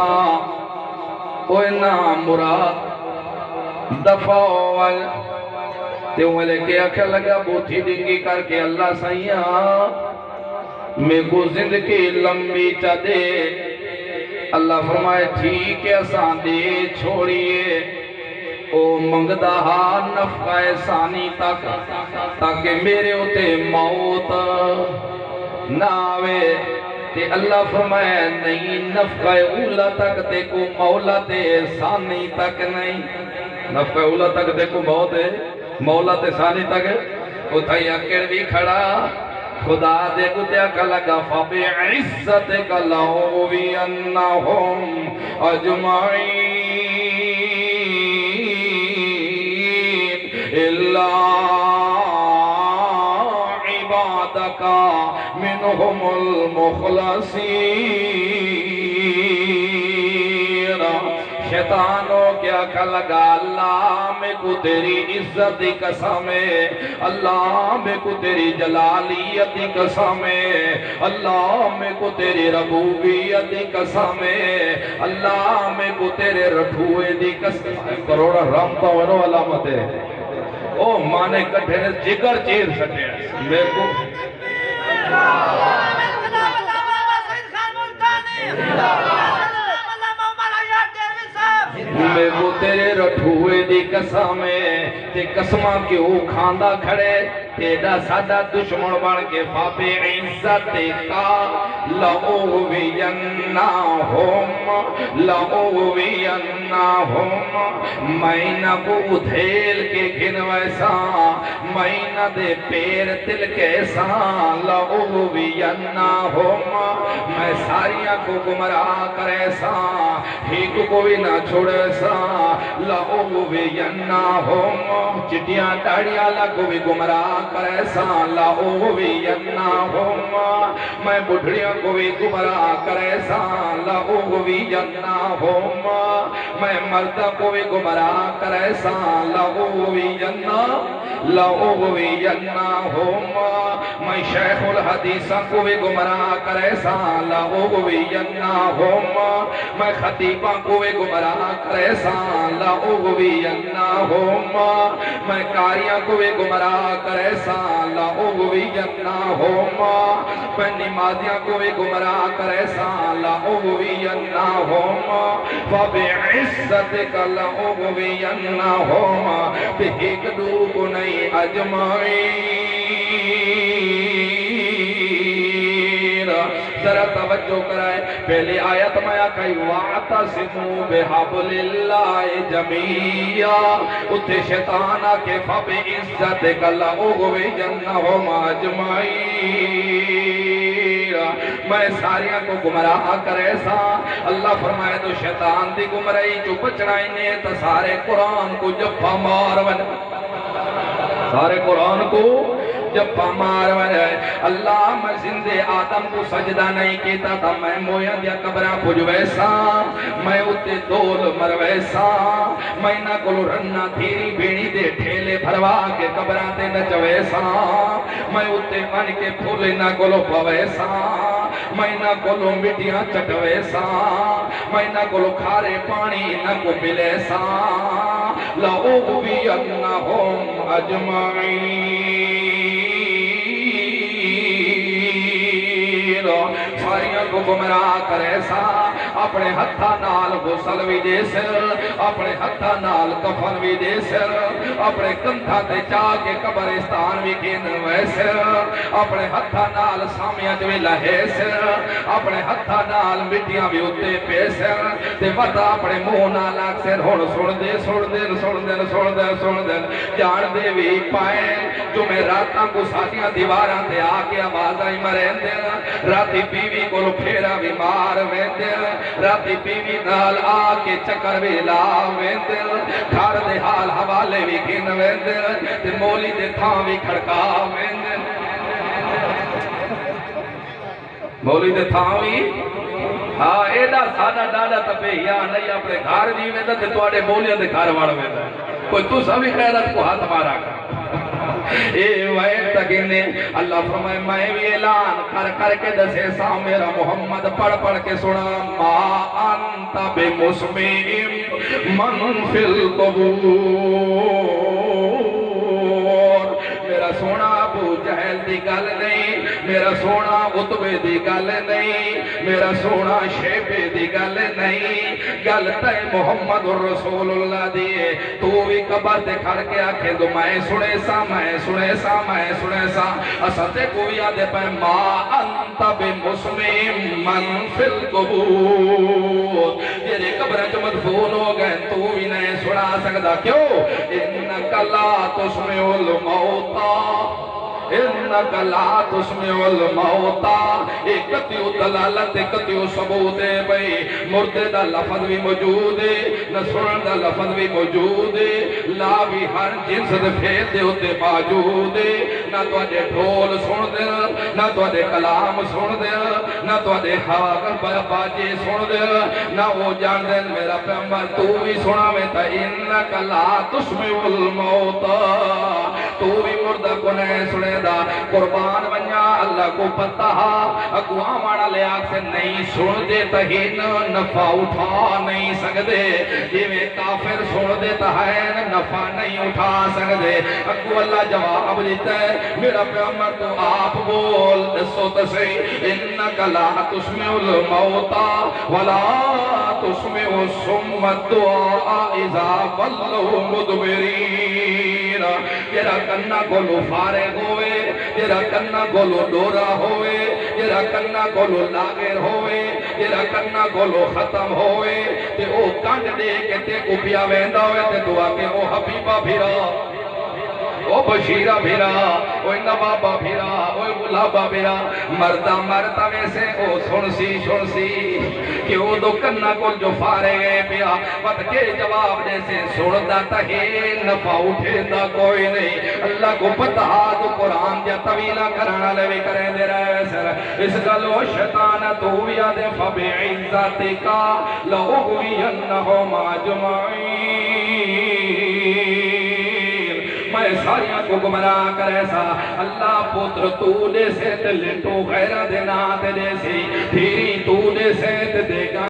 S1: اوے نامراد دفاول تے انہیں لے کے آکھا لگا بوتھی ڈنگی کر کے اللہ سیاں میں کو زندگی لمبی چا دے اللہ فرمائے ٹھیک ہے آسان دے چھوڑیے او منگدہ نفقہ ثانی تک تاکہ میرے ہوتے موت نہ آوے تے اللہ فرمائے نہیں نفقہ اولا تک تے کو مولا تے ثانی تک نہیں نفقہ اولا تک تے کو موت ہے مولا تے ثانی تک ہے وہ تھا اکڑ بھی کھڑا خدا دے گدیا کا لگا فَبِعِزَّتِكَ لَأُغْوِيَنَّهُمْ أَجْمَعِينَ إِلَّا عِبَادَكَ مِنْهُمُ الْمُخْلَصِينَ شیطانوں کیا کھا لگا اللہ میں کو تیری عزت دی قسم ہے اللہ میں کو تیری جلالیت دی قسم ہے اللہ میں کو تیری ربوبیت دی قسم ہے اللہ میں کو تیرے رٹھوئے دی قسم ہے کروڑا رام پاورو علامت ہے او مانے کٹھے نے جگر چیر سکے میں کو میں وہ تیرے رٹھوئے دی قسمیں تے قسماں کے او کھاندہ کھڑے تیڑا سادہ دشمن بڑھ کے فابِ عزت کا لَأُوِيَنَّهُمْ مَيْنَ کو دھیل کے گھن ویسا مَيْنَ دے پیر تل کیسا لَأُوِيَنَّهُمْ میں ساریاں کو گمراہ کرے سا ہی کو بھی نہ چھوڑے سا لَأُوِيَنَّهُمْ چٹیاں ٹاڑیاں لکو بھی گمراہ کرے سا لَأُوِيَنَّهُمْ میں بڑھڑیوں کو بھی گمراہ کرے سان لأغوینہم میں مردہ کو بھی گمراہ کرے سان لأغوینہم میں شیخ الحدیثہ کو بھی گمراہ کرے سان لأغوینہم میں خطیبہ کو بھی گمراہ کرے سان لأغوینہم میں قاریاں کو بھی گمراہ کرے سان لأغوینہم میں نمازیاں کو بھی گمراہ کرے سان لأغوینہم فبعزتک لأغوینہم بہک دو کو نہیں اجمعین ذرا توجہ کرائے پہلی آیت میں آکھائی وَاعْتَصِمُوا بِحَبْلِ اللَّهِ جَمِيعًا اتھے شیطان آکے فَبِعِزَّتِكَ لَأُغْوِيَنَّهُمْ أَجْمَعِينَ میں ساریاں کو گمراہ کرے سا اللہ فرمائے تو شیطان دی گمراہی جو بچڑائی نے تو سارے قرآن کو جب مار بنا سارے قرآن کو جب مار بنا اللہ میں زندے آدم کو سجدہ نہیں کیتا تھا میں مویاں دیا قبرہ پوج ویسا میں اتے دول مر ویسا میں نہ کلو رنہ تھیری بینی دے ٹھیلے بھروا کے قبرہ دے نچ ویسا میں اتے من کے پھولے نہ کلو پویسا میں نہ کلو مٹیاں چٹ ویسا میں نہ کلو کھارے پانی نہ کو ملے سا لَأُغْوِيَنَّهُمْ أَجْمَعِينَ ساریاں کو گمراہ کرے سا اپنے ہتھا نال غسل بھی دے سر اپنے ہتھا نال کفن بھی دے سر اپنے کندھا تے چا کے قبرستان بھی کین ویسر اپنے ہتھا نال سامیت بھی لہے سر اپنے ہتھا نال مٹیاں بھی اتے پہ سر تے وطا اپنے منہ نال اکثر ہون سن دے جان دے بھی پائیں جو میں راتاں کو ساتیاں دیواراں تے آکے آواز آئی مرین دے راتی بیوی کو لو پھیرا بھی مار ویندے راتی بیوی نال آکے چکر بھی لا ویندے کھار دے حال حوالے بھی گن ویندے تے مولی دے تھاں بھی کھڑکا ویندے مولی دے تھاں بھی ہاں ایڈا سادہ ڈاڈا تپے یا نہیں اپنے گھار بھی ویندے تے توڑے مولیاں دے گھار وڑ ویندے کوئی تو سبھی خیرت کو ہاتھ مارا کر اے وائد تکینے اللہ فرمائے میں بھی اعلان کر کے دسے سا میرا محمد پڑھ کے سنا ما انت بمسمیم من فی القبور میرا سونا ابو جہل دی گل نہیں میرا سونا عتبے دی گل نہیں میرا سونا شیبے دی گل نہیں گل تے محمد الرسول اللہ دیئے تو بھی قبر دے کھڑ کے آکھے دو میں سنے سا اساتے کوئی آدھے پہ ما انت بمسمیم من فی القبور یہ قبر جو مدفون ہو گئے تو بھی نہیں سنا سکتا کیوں انکا لا تسمع الموتا انکا لا تسمع الموتا ایک کتیو دلالت کتیو ثبوت ہے بھئی مردے دا لفظ بھی موجود ہے نہ سنن دا لفظ بھی موجود ہے لا بھی ہر جنس دے پھیر دے ہوتے موجود ہے نہ تو آدھے ڈھول سن دے نہ تو آدھے کلام سن دے نہ تو آدھے حواغر باجے سن دے نہ وہ جان دے میرا پیغمبر تو بھی سنا میں تا انکا لا تسمع الموتا تو بھی مردہ کو نہیں سنے دا قربان بنیا اللہ کو پتہ اگو آمانا لے آگ سے نہیں سن دے تہین نفع اٹھا نہیں سکدے یہ میں کافر سن دیتا ہے نفع نہیں اٹھا سکدے اگو اللہ جواب دیتا ہے میرا پیغمبر تو آپ بول دسو تسی انکا لا تسمع الموتا ولا تسمع الصم الدعاء اذا ولوا مدبرین تیرا کنہ گولو فارغ ہوئے تیرا کنہ گولو ڈورا ہوئے تیرا کنہ گولو لاغر ہوئے تیرا کنہ گولو ختم ہوئے تے او کانڈ دے کے تے کو پیا ویندہ ہوئے تے دعا کے او حبیبہ بھیرا او بشیرہ بھیرا او نبابہ بھیرا او لابا بیا مردہ مرتا میں سے او سن سی کیوں دو کنہ کو جو فارے گئے پیا پت کے جواب دے سے سوڑتا تہے نفع اٹھے دا کوئی نہیں اللہ کو پتہ تو قرآن دیا طویلہ کرانا لوی کریں دے رہے سر اس گلو شیطان تو یاد فبعزتک لأغوینہم اجمعین میں ساریاں کو گمراہ کرے سا اللہ پتر تو دے سے لٹو غیرہ دینا تے دے سی پھیری تو دے سے دے گا